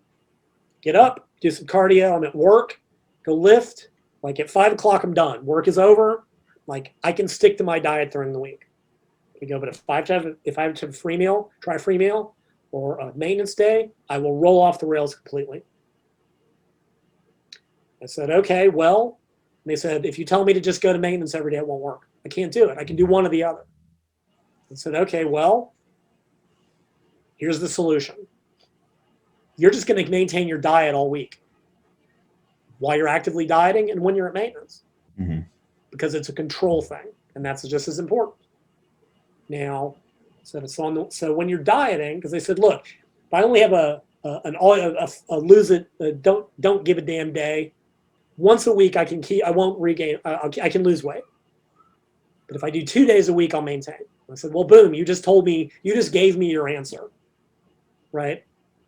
A: Get up, do some cardio, I'm at work, go lift. Like at 5 o'clock, I'm done. Work is over. Like I can stick to my diet during the week. We go, but if I have to free meal, try a free meal or a maintenance day, I will roll off the rails completely. I said, okay, well, and they said, if you tell me to just go to maintenance every day, it won't work. I can't do it. I can do one or the other. I said, okay, well, here's the solution. You're just going to maintain your diet all week while you're actively dieting and when you're at maintenance, because it's a control thing, and that's just as important. Now, so when you're dieting, because they said, look, if I only have a lose it, don't give a damn day, once a week I won't regain, I can lose weight. But if I do 2 days a week, I'll maintain. I said, well, boom, you just gave me your answer, right?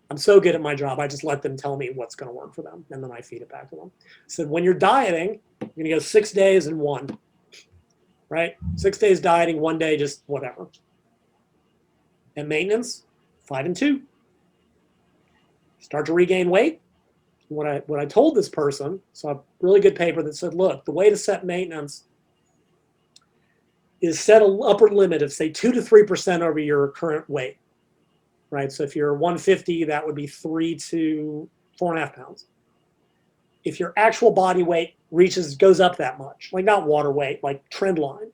A: I'm so good at my job, I just let them tell me what's going to work for them, and then I feed it back to them. I said, when you're dieting, you're going to go 6 days and 1, right? 6 days dieting, 1 day just whatever. And maintenance, 5 and 2. Start to regain weight. What I told this person, saw a really good paper that said, look, the way to set maintenance is set an upper limit of, say, 2 to 3% over your current weight, right? So if you're 150, that would be 3 to 4.5 pounds. If your actual body weight goes up that much, like not water weight, like trend line,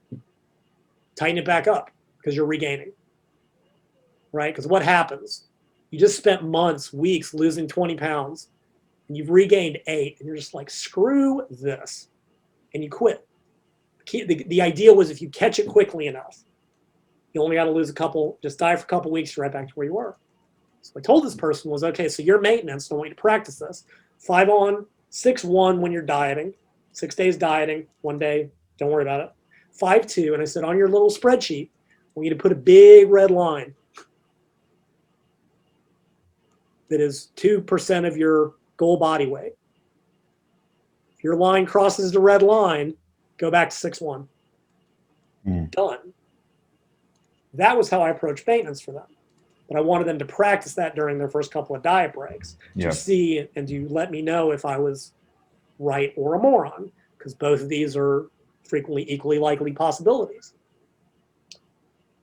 A: tighten it back up because you're regaining, right? Because what happens? You just spent months, weeks losing 20 pounds, and you've regained 8, and you're just like, screw this, and you quit. The idea was if you catch it quickly enough, you only got to lose just die for a couple weeks, you're right back to where you were. So I told this person was, okay, so your maintenance, I want you to practice this. 5 on, 6 1 when you're dieting, 6 days dieting, 1 day, don't worry about it. 5 2, and I said on your little spreadsheet, I want you to put a big red line that is 2% of your goal body weight. If your line crosses the red line, go back to 6 1. Done. That was how I approached maintenance for them. But I wanted them to practice that during their first couple of diet breaks to see and to let me know if I was right or a moron, because both of these are frequently equally likely possibilities.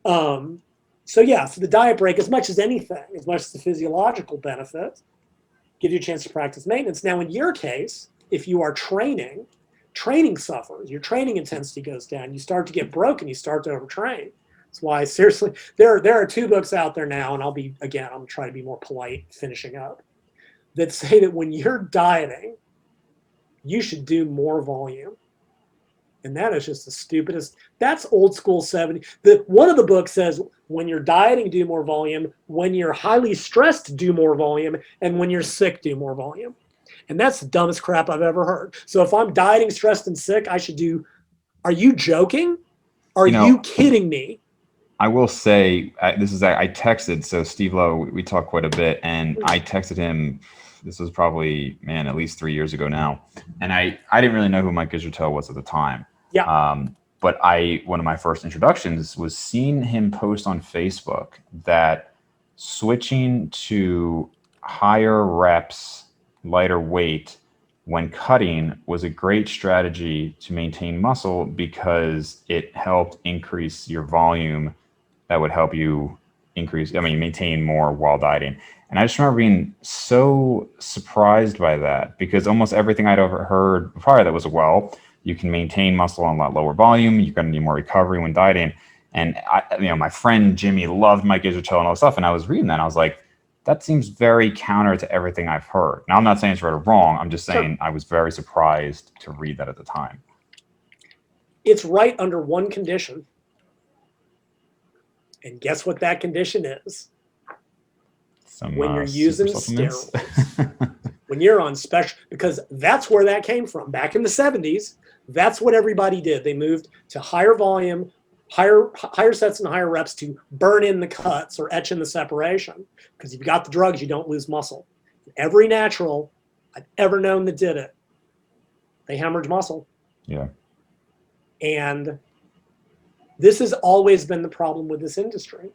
A: So the diet break, as much as anything, as much as the physiological benefit, gives you a chance to practice maintenance. Now, in your case, if you are training suffers, your training intensity goes down, you start to get broken, you start to overtrain. That's why, seriously, there are 2 books out there now, and I'm trying to be more polite finishing up, that say that when you're dieting, you should do more volume. And that is just the stupidest. That's old school 70. One of the books says when you're dieting, do more volume. When you're highly stressed, do more volume. And when you're sick, do more volume. And that's the dumbest crap I've ever heard. So if I'm dieting, stressed, and sick, I should do. Are you joking? Are you kidding me?
B: I will say I texted, so Steve Lowe, we talked quite a bit, and I texted him. This was probably, at least 3 years ago now. And I didn't really know who Mike Israetel was at the time.
A: Yeah.
B: But one of my first introductions was seeing him post on Facebook that switching to higher reps, lighter weight when cutting was a great strategy to maintain muscle because it helped increase your volume. That would help you maintain more while dieting. And I just remember being so surprised by that because almost everything I'd ever heard prior that was, you can maintain muscle on a lot lower volume. You're going to need more recovery when dieting. And my friend Jimmy loved Mike Israetel and all this stuff. And I was reading that and I was like, that seems very counter to everything I've heard. Now, I'm not saying it's right or wrong. I'm just saying I was very surprised to read that at the time.
A: It's right under one condition. And guess what that condition is? When you're using steroids. When you're on special, because that's where that came from. Back in the 70s, that's what everybody did. They moved to higher volume, higher sets and higher reps to burn in the cuts or etch in the separation. Because if you got the drugs, you don't lose muscle. Every natural I've ever known that did it, they hemorrhage muscle.
B: Yeah.
A: And this has always been the problem with this industry.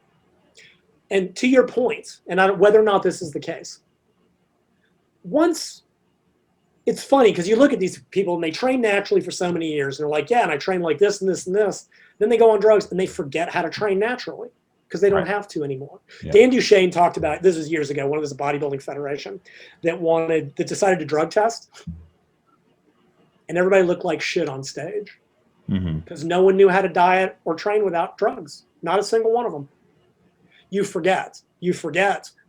A: And to your point, and whether or not this is the case, once it's funny because you look at these people and they train naturally for so many years. And they're like, yeah, and I train like this and this and this. Then they go on drugs and they forget how to train naturally because they don't have to anymore. Yeah. Dan Duchesne talked about, this was years ago, one of this bodybuilding federation that decided to drug test. And everybody looked like shit on stage because no one knew how to diet or train without drugs. Not a single one of them. You forget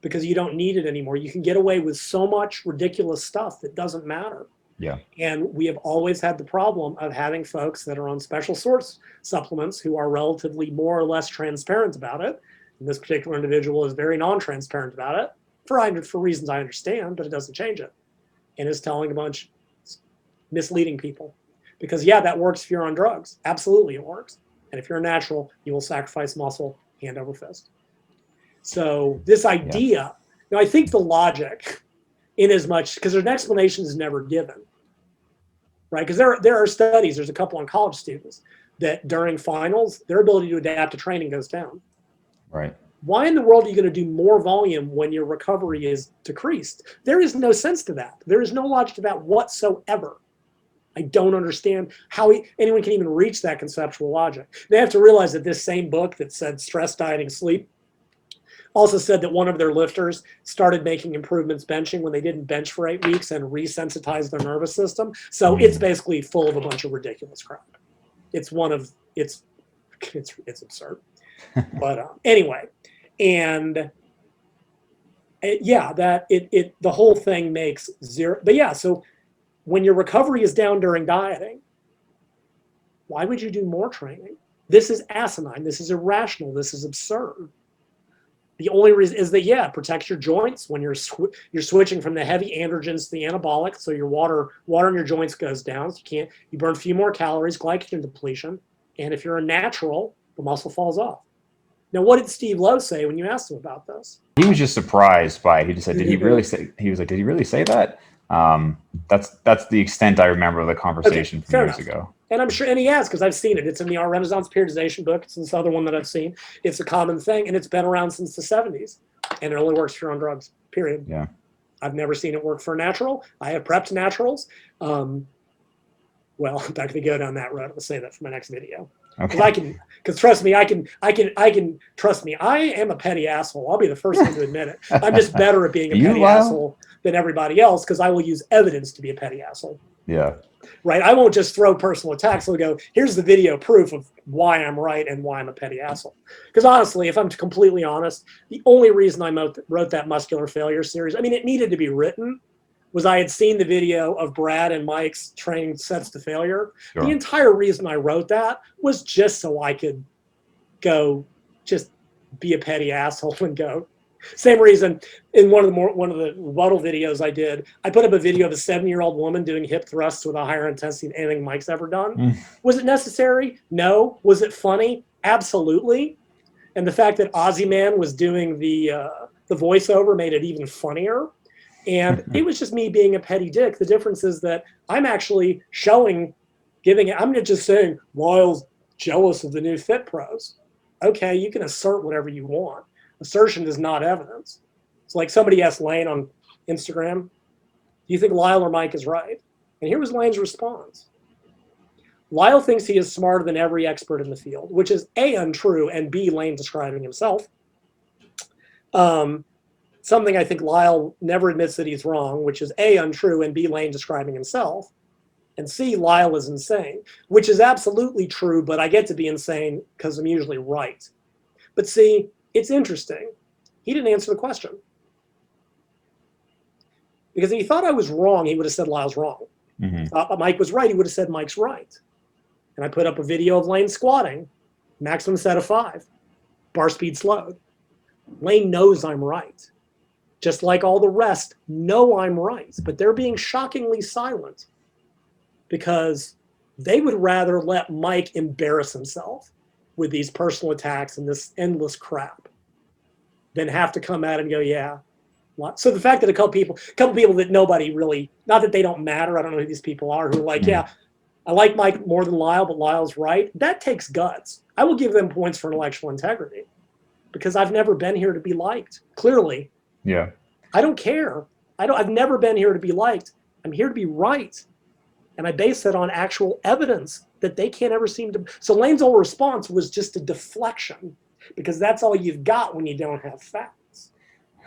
A: because you don't need it anymore. You can get away with so much ridiculous stuff that doesn't matter.
B: Yeah.
A: And we have always had the problem of having folks that are on special source supplements who are relatively more or less transparent about it. And this particular individual is very non-transparent about it for reasons I understand, but it doesn't change it. And is telling a bunch misleading people. Because yeah, that works if you're on drugs. Absolutely it works. And if you're a natural, you will sacrifice muscle hand over fist. So this idea, I think the logic, in as much, because an explanation is never given, right? Because there are studies, there's a couple on college students that during finals, their ability to adapt to training goes down.
B: Right.
A: Why in the world are you going to do more volume when your recovery is decreased? There is no sense to that. There is no logic to that whatsoever. I don't understand how anyone can even reach that conceptual logic. They have to realize that this same book that said stress, dieting, sleep, also said that one of their lifters started making improvements benching when they didn't bench for 8 weeks and resensitized their nervous system. So it's basically full of a bunch of ridiculous crap. It's absurd. But anyway, and the whole thing makes zero. But yeah, so when your recovery is down during dieting, why would you do more training? This is asinine. This is irrational. This is absurd. The only reason is that, it protects your joints when you're switching from the heavy androgens to the anabolic. So your water in your joints goes down. So you burn a few more calories, glycogen depletion. And if you're a natural, the muscle falls off. Now, what did Steve Lowe say when you asked him about this?
B: He was just surprised by it. He just said, did he really say, he was like, did he really say that? That's the extent I remember of the conversation from years ago.
A: And I'm sure, and he has, because I've seen it. It's in the Our Renaissance Periodization book. It's in this other one that I've seen. It's a common thing, and it's been around since the 70s. And it only works if you're on drugs, period.
B: Yeah.
A: I've never seen it work for a natural. I have prepped naturals. Well, I'm not going to go down that road. I'll say that for my next video.
B: Okay.
A: Because trust me, I am a petty asshole. I'll be the first one to admit it. I'm just better at being a petty asshole than everybody else because I will use evidence to be a petty asshole.
B: Yeah.
A: Right. I won't just throw personal attacks. I'll go, here's the video proof of why I'm right and why I'm a petty asshole. Because honestly, if I'm completely honest, the only reason I wrote that muscular failure series, I mean, it needed to be written, was I had seen the video of Brad and Mike's training sets to failure. Sure. The entire reason I wrote that was just so I could go just be a petty asshole and go. Same reason in one of the rebuttal videos I did, I put up a video of a 7-year-old woman doing hip thrusts with a higher intensity than anything Mike's ever done. Was it necessary? No. Was it funny? Absolutely. And the fact that Ozzy Man was doing the voiceover made it even funnier. And it was just me being a petty dick. The difference is that I'm actually I'm not just saying Lyle's jealous of the new Fit Pros. Okay, you can assert whatever you want. Assertion is not evidence. It's like somebody asked Lane on Instagram, do you think Lyle or Mike is right? And here was Lane's response. Lyle thinks he is smarter than every expert in the field, which is A, untrue, and B, Lane describing himself. Something I think Lyle never admits that he's wrong, which is A, untrue, and B, Lane describing himself. And C, Lyle is insane, which is absolutely true, but I get to be insane because I'm usually right. But see, it's interesting. He didn't answer the question. Because if he thought I was wrong, he would have said Lyle's wrong. Mike was right, he would have said Mike's right. and I put up a video of Lane squatting, maximum set of 5, bar speed slowed. Lane knows I'm right. Just like all the rest know I'm right, but they're being shockingly silent because they would rather let Mike embarrass himself with these personal attacks and this endless crap than have to come out and go, yeah. So the fact that a couple people that nobody really, not that they don't matter, I don't know who these people are, who are like, yeah, I like Mike more than Lyle, but Lyle's right. That takes guts. I will give them points for intellectual integrity because I've never been here to be liked. Clearly.
B: Yeah.
A: I don't care. I've never been here to be liked. I'm here to be right. And I base that on actual evidence that they can't ever seem to. So Lane's whole response was just a deflection because that's all you've got when you don't have facts.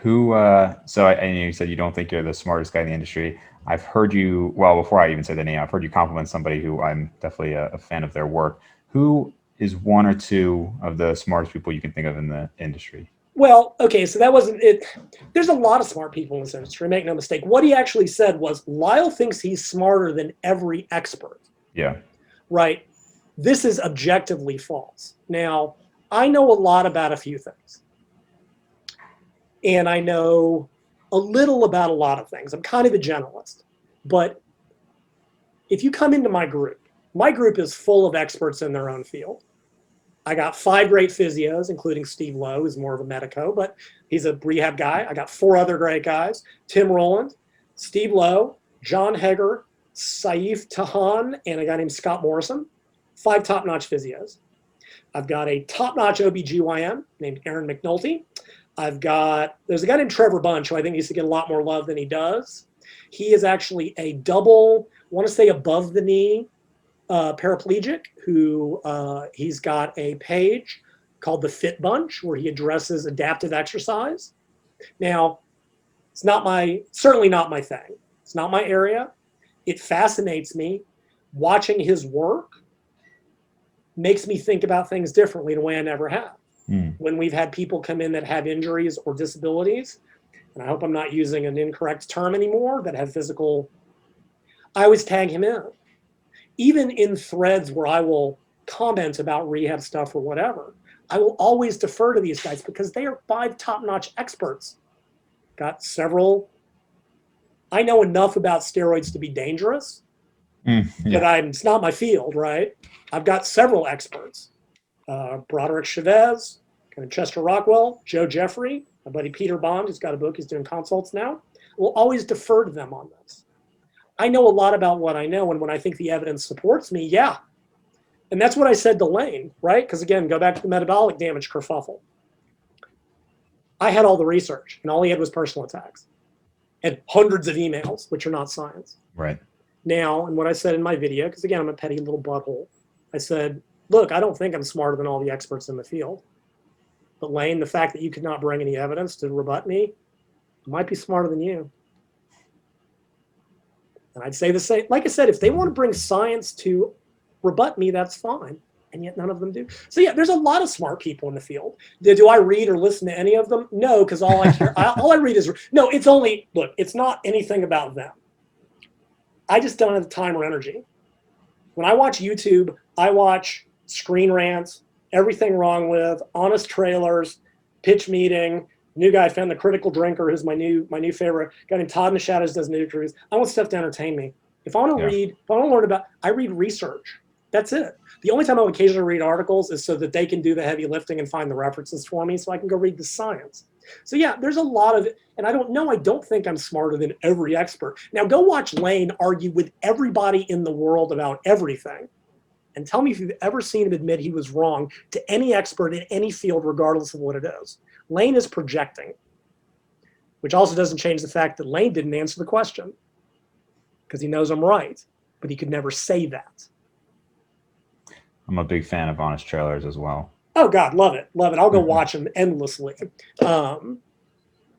B: So I know you said you don't think you're the smartest guy in the industry. I've heard you, well, before I even say the name, I've heard you compliment somebody who I'm definitely a fan of their work. Who is one or two of the smartest people you can think of in the industry?
A: Well, okay, so that wasn't it. There's a lot of smart people in this industry, make no mistake. What he actually said was Lyle thinks he's smarter than every expert.
B: Yeah.
A: Right? This is objectively false. Now, I know a lot about a few things. And I know a little about a lot of things. I'm kind of a generalist. But if you come into my group is full of experts in their own field. I got 5 great physios, including Steve Lowe, who's more of a medico, but he's a rehab guy. I got 4 other great guys, Tim Rowland, Steve Lowe, John Heger, Saif Tahan, and a guy named Scott Morrison. 5 top-notch physios. I've got a top-notch OBGYN named Aaron McNulty. There's a guy named Trevor Bunch who I think needs to get a lot more love than he does. He is actually a double, I want to say above the knee paraplegic who he's got a page called the Fit Bunch where he addresses adaptive exercise. Now, it's certainly not my thing. It's not my area. It fascinates me. Watching his work makes me think about things differently in a way I never have. When we've had people come in that have injuries or disabilities, and I hope I'm not using an incorrect term anymore, that have physical, I always tag him in. Even in threads where I will comment about rehab stuff or whatever, I will always defer to these guys because they are 5 top-notch experts. Got several. I know enough about steroids to be dangerous, but it's not my field, right? I've got several experts. Broderick Chavez, kind of Chester Rockwell, Joe Jeffrey, my buddy Peter Bond, who's got a book, he's doing consults now. We'll always defer to them on this. I know a lot about what I know, and when I think the evidence supports me, yeah. And that's what I said to Lane, right? Because again, go back to the metabolic damage kerfuffle. I had all the research, and all he had was personal attacks and hundreds of emails, which are not science.
B: Right.
A: Now, and what I said in my video, because again, I'm a petty little butthole, I said, look, I don't think I'm smarter than all the experts in the field. But Lane, the fact that you could not bring any evidence to rebut me, I might be smarter than you. And I'd say the same. Like I said, if they want to bring science to rebut me, that's fine. And yet none of them do. So yeah, there's a lot of smart people in the field. Do I read or listen to any of them? No, because all I read is, no, it's only, look, it's not anything about them. I just don't have the time or energy. When I watch YouTube, I watch Screen Rants, Everything Wrong With, Honest Trailers, Pitch Meeting, new guy I found, The Critical Drinker, who's my new favorite. Guy named Todd in the Shadows does new interviews. I want stuff to entertain me. If I want to read, if I want to learn about, I read research. That's it. The only time I occasionally read articles is so that they can do the heavy lifting and find the references for me so I can go read the science. So yeah, there's a lot of it. And I don't think I'm smarter than every expert. Now go watch Lane argue with everybody in the world about everything. And tell me if you've ever seen him admit he was wrong to any expert in any field, regardless of what it is. Lane is projecting, which also doesn't change the fact that Lane didn't answer the question because he knows I'm right, but he could never say that.
B: I'm a big fan of Honest Trailers as well.
A: Oh God, love it. Love it. I'll go watch them endlessly. I'll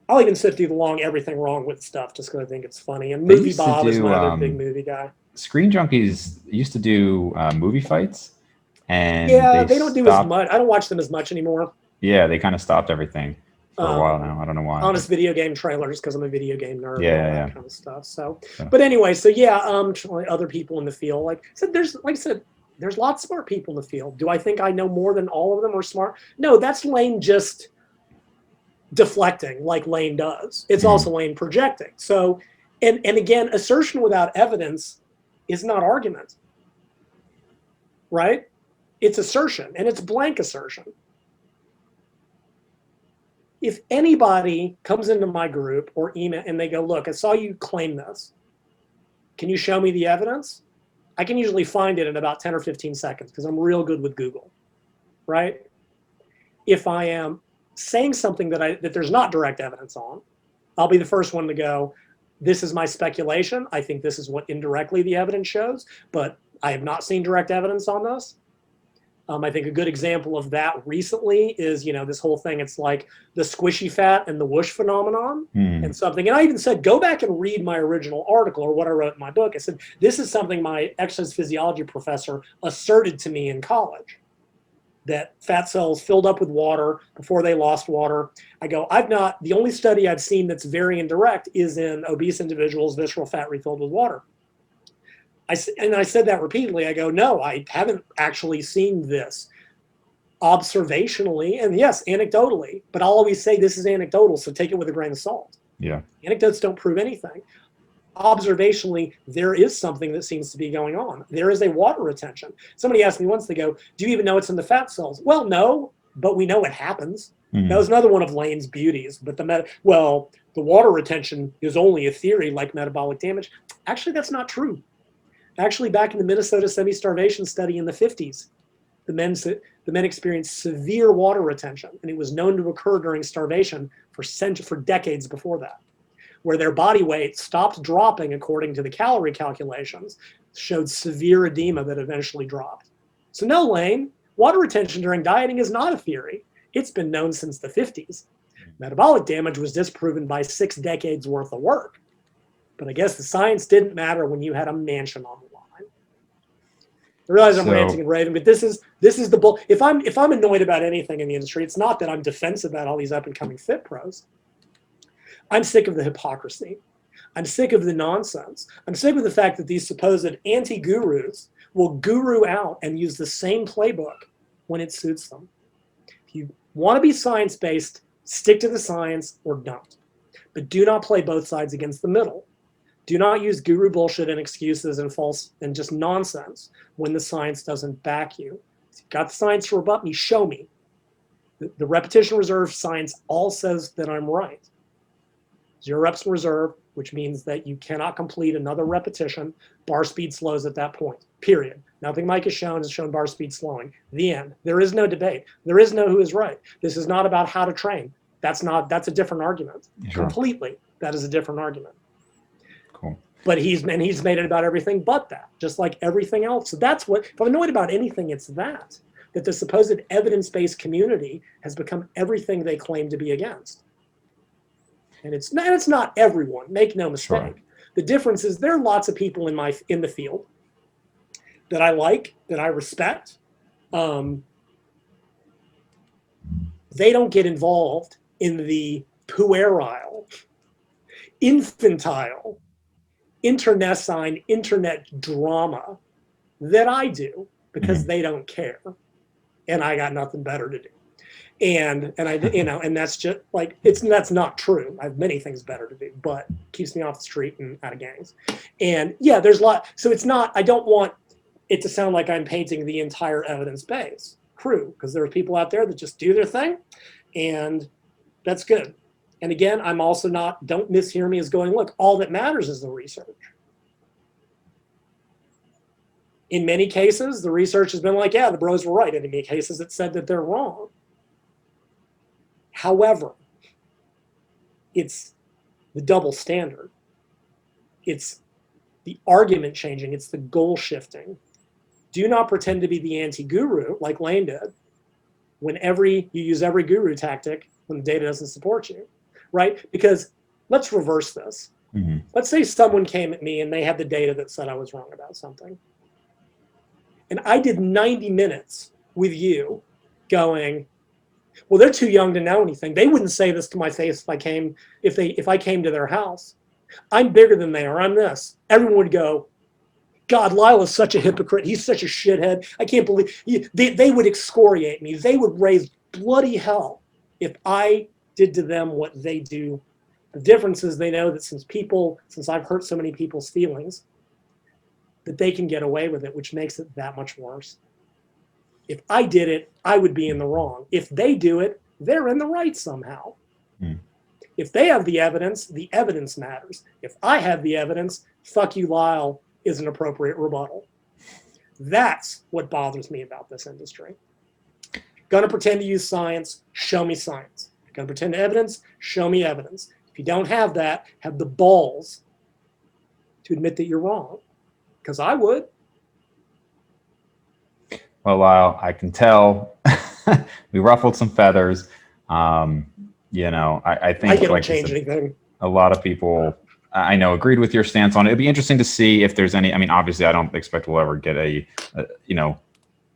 A: even sit through the long Everything Wrong With stuff just because I think it's funny. And Movie Bob is my other big movie guy.
B: Screen Junkies used to do movie fights, and
A: they don't do as much. I don't watch them as much anymore.
B: Yeah, they kind of stopped everything for a while now. I don't know why.
A: Honest video game trailers because I'm a video game nerd.
B: Yeah,
A: and all that kind of stuff. So, but anyway, so yeah, other people in the field, like I said, There's lots of smart people in the field. Do I think I know more than all of them are smart? No, that's Lane just deflecting like Lane does. It's also Lane projecting. So, and again, assertion without evidence is not argument, right? It's assertion, and it's blank assertion. If anybody comes into my group or email and they go, look, I saw you claim this. Can you show me the evidence? I can usually find it in about 10 or 15 seconds because I'm real good with Google, right? If I am saying something that there's not direct evidence on, I'll be the first one to go, this is my speculation. I think this is what indirectly the evidence shows, but I have not seen direct evidence on this. I think a good example of that recently is, this whole thing. It's like the squishy fat and the whoosh phenomenon and something. And I even said, go back and read my original article or what I wrote in my book. I said, this is something my exercise physiology professor asserted to me in college, that fat cells filled up with water before they lost water. I go, the only study I've seen that's very indirect is in obese individuals, visceral fat refilled with water. I said that repeatedly. I go, no, I haven't actually seen this observationally, and yes, anecdotally, but I'll always say this is anecdotal, so take it with a grain of salt.
B: Yeah.
A: Anecdotes don't prove anything. Observationally, there is something that seems to be going on. There is a water retention. Somebody asked me once, they go, do you even know it's in the fat cells? Well, no, but we know it happens. That was another one of Lane's beauties. But the water retention is only a theory like metabolic damage. Actually, that's not true. Actually, back in the Minnesota semi-starvation study in the 50s, the men experienced severe water retention, and it was known to occur during starvation for decades before that, where their body weight stopped dropping according to the calorie calculations, showed severe edema that eventually dropped. So no, Lane, water retention during dieting is not a theory. It's been known since the 50s. Metabolic damage was disproven by 6 decades worth of work. But I guess the science didn't matter when you had a mansion on the line. I realize I'm ranting and raving, but this is the bull. If I'm annoyed about anything in the industry, it's not that I'm defensive about all these up and coming fit pros. I'm sick of the hypocrisy. I'm sick of the nonsense. I'm sick of the fact that these supposed anti-gurus will guru out and use the same playbook when it suits them. If you want to be science-based, stick to the science or don't. But do not play both sides against the middle. Do not use guru bullshit and excuses and false and just nonsense when the science doesn't back you. If you've got the science to rebut me, show me. The repetition reserve science all says that I'm right. 0 reps in reserve, which means that you cannot complete another repetition. Bar speed slows at that point, period. Nothing Mike has shown bar speed slowing. The end. There is no debate. There is no who is right. This is not about how to train. That's a different argument. Sure. Completely. That is a different argument.
B: Cool.
A: But he's made it about everything but that, just like everything else. So that's what, if I'm annoyed about anything, it's that the supposed evidence-based community has become everything they claim to be against. And it's not everyone, make no mistake. Sure. The difference is there are lots of people in the field that I like, that I respect. They don't get involved in the puerile, infantile, internecine internet drama that I do because they don't care. And I got nothing better to do. And I, and that's just like, that's not true. I have many things better to do, but keeps me off the street and out of gangs. And yeah, there's a lot. So it's not, I don't want it to sound like I'm painting the entire evidence base crew, because there are people out there that just do their thing, and that's good. And again, I'm also not, don't mishear me as going, look, all that matters is the research. In many cases, the research has been like, yeah, the bros were right. In many cases, it said that they're wrong. However, it's the double standard. It's the argument changing. It's the goal shifting. Do not pretend to be the anti-guru like Lane did when you use every guru tactic when the data doesn't support you, right? Because let's reverse this. Mm-hmm. Let's say someone came at me and they had the data that said I was wrong about something. And I did 90 minutes with you going, well, they're too young to know anything. They wouldn't say this to my face if I came to their house. I'm bigger than they are. I'm this. Everyone would go, God, Lyle is such a hypocrite. He's such a shithead. I can't believe they would excoriate me. They would raise bloody hell if I did to them what they do. The difference is they know that since I've hurt so many people's feelings, that they can get away with it, which makes it that much worse. If I did it, I would be in the wrong. If they do it, they're in the right somehow. If they have the evidence matters. If I have the evidence, fuck you, Lyle, is an appropriate rebuttal. That's what bothers me about this industry. Gonna pretend to use science, show me science. Gonna pretend to evidence, show me evidence. If you don't have that, have the balls to admit that you're wrong. Because I would.
B: Well, Lyle, I can tell we ruffled some feathers. You know, I think
A: don't change anything.
B: A lot of people, I know, agreed with your stance on it. It'd be interesting to see if there's any. I mean, obviously, I don't expect we'll ever get a you know,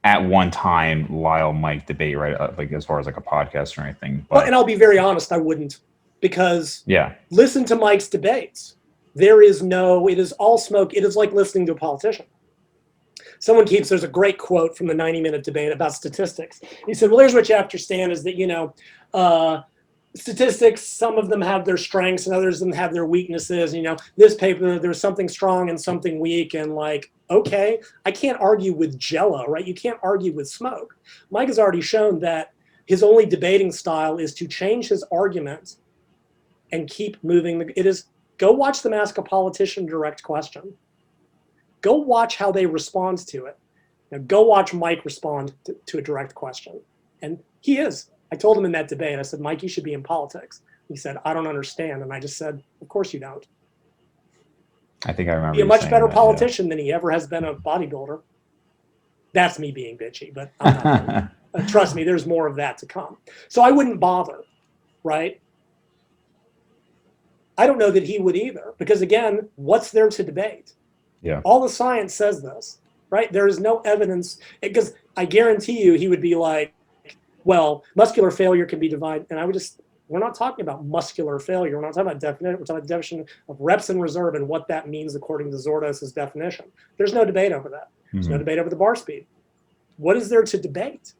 B: at one time Lyle Mike debate, right? Like as far as like a podcast or anything. But,
A: well, and I'll be very honest, I wouldn't, because
B: yeah,
A: listen to Mike's debates. It is all smoke. It is like listening to a politician. There's a great quote from the 90-minute debate about statistics. He said, well, here's what you have to understand is that, you know, statistics, some of them have their strengths and others of them have their weaknesses. You know, this paper, there's something strong and something weak. And like, okay, I can't argue with Jell-O, right? You can't argue with smoke. Mike has already shown that his only debating style is to change his argument and keep moving. Go watch them ask a politician direct question. Go watch how they respond to it. Now go watch Mike respond to a direct question. And he is. I told him in that debate, I said, Mike, you should be in politics. He said, I don't understand. And I just said, of course you don't.
B: I think I remember.
A: Be a much better politician than he ever has been a bodybuilder. That's me being bitchy, but I'm not trust me, there's more of that to come. So I wouldn't bother, right? I don't know that he would either, because again, what's there to debate?
B: Yeah.
A: All the science says this, right? There is no evidence, because I guarantee you he would be like, well, muscular failure can be divided. And we're not talking about muscular failure. We're not talking about definition. We're talking about definition of reps in reserve and what that means according to Zordos's definition. There's no debate over that. There's no debate over the bar speed. What is there to debate?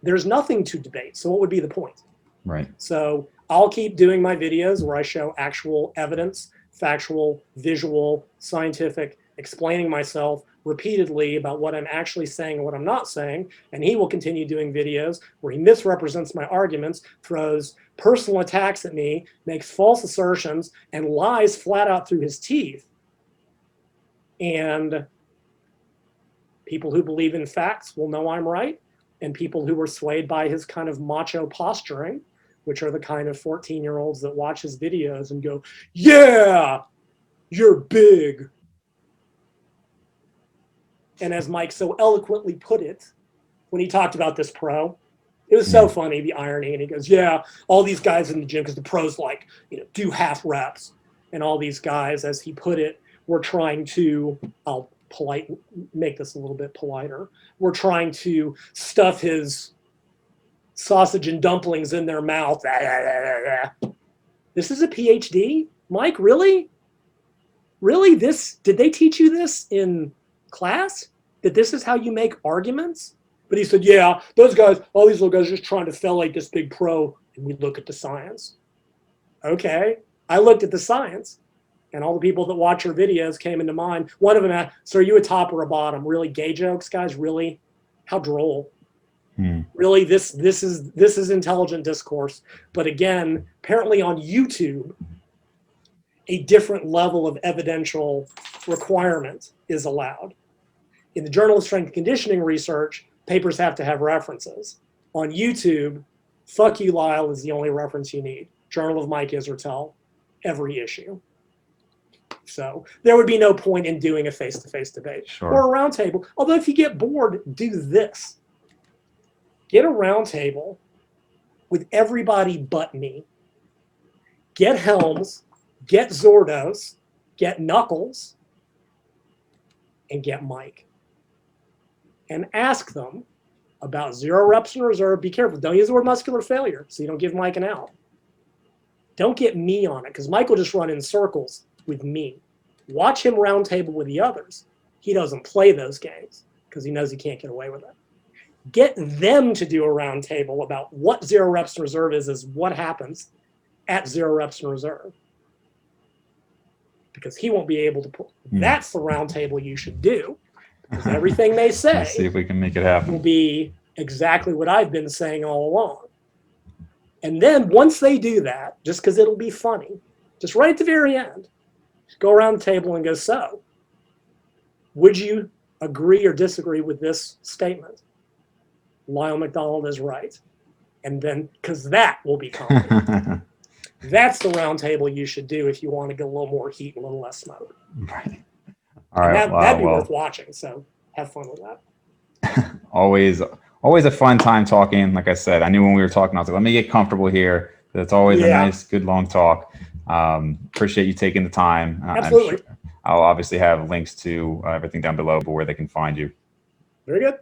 A: There's nothing to debate. So what would be the point?
B: Right.
A: So I'll keep doing my videos where I show actual evidence, factual, visual, scientific, explaining myself repeatedly about what I'm actually saying and what I'm not saying. And he will continue doing videos where he misrepresents my arguments, throws personal attacks at me, makes false assertions, and lies flat out through his teeth. And people who believe in facts will know I'm right. And people who are swayed by his kind of macho posturing, which are the kind of 14-year-olds that watch his videos and go, yeah, you're big. And as Mike so eloquently put it, when he talked about this pro, it was so funny, the irony. And he goes, yeah, all these guys in the gym, because the pros like, you know, do half reps. And all these guys, as he put it, were trying to, make this a little bit politer. We're trying to stuff his sausage and dumplings in their mouth. This is a PhD? Mike, really? Really? Did they teach you this in class? That this is how you make arguments? But he said, yeah, those guys, all these little guys are just trying to fellate this big pro, and we look at the science. Okay, I looked at the science, and all the people that watch your videos came into mind. One of them asked, so are you a top or a bottom? Really, gay jokes, guys? Really? How droll. Really, this is intelligent discourse. But again, apparently on YouTube, a different level of evidential requirement is allowed. In the Journal of Strength and Conditioning Research, papers have to have references. On YouTube, fuck you, Lyle is the only reference you need. Journal of Mike Isertel, every issue. So there would be no point in doing a face-to-face debate or a roundtable. Although if you get bored, do this. Get a roundtable with everybody but me. Get Helms, get Zordos, get Knuckles, and get Mike. And ask them about 0 reps in reserve. Be careful. Don't use the word muscular failure so you don't give Mike an out. Don't get me on it, because Mike will just run in circles with me. Watch him roundtable with the others. He doesn't play those games because he knows he can't get away with it. Get them to do a roundtable about what 0 reps in reserve is what happens at 0 reps in reserve. Because he won't be able to put. That's the roundtable you should do. Because everything they say
B: Let's see if we can make it happen.
A: will be exactly what I've been saying all along. And then once they do that, just because it'll be funny, just right at the very end, just go around the table and go, so, would you agree or disagree with this statement? Lyle McDonald is right. And then, because that will be comedy. That's the round table you should do if you want to get a little more heat and a little less smoke.
B: Right. All right.
A: That'd be worth watching. So have fun with that.
B: Always a fun time talking. Like I said, I knew when we were talking, I was like, let me get comfortable here. It's always a nice, good, long talk. Appreciate you taking the time.
A: Absolutely.
B: I'll obviously have links to everything down below where they can find you.
A: Very good.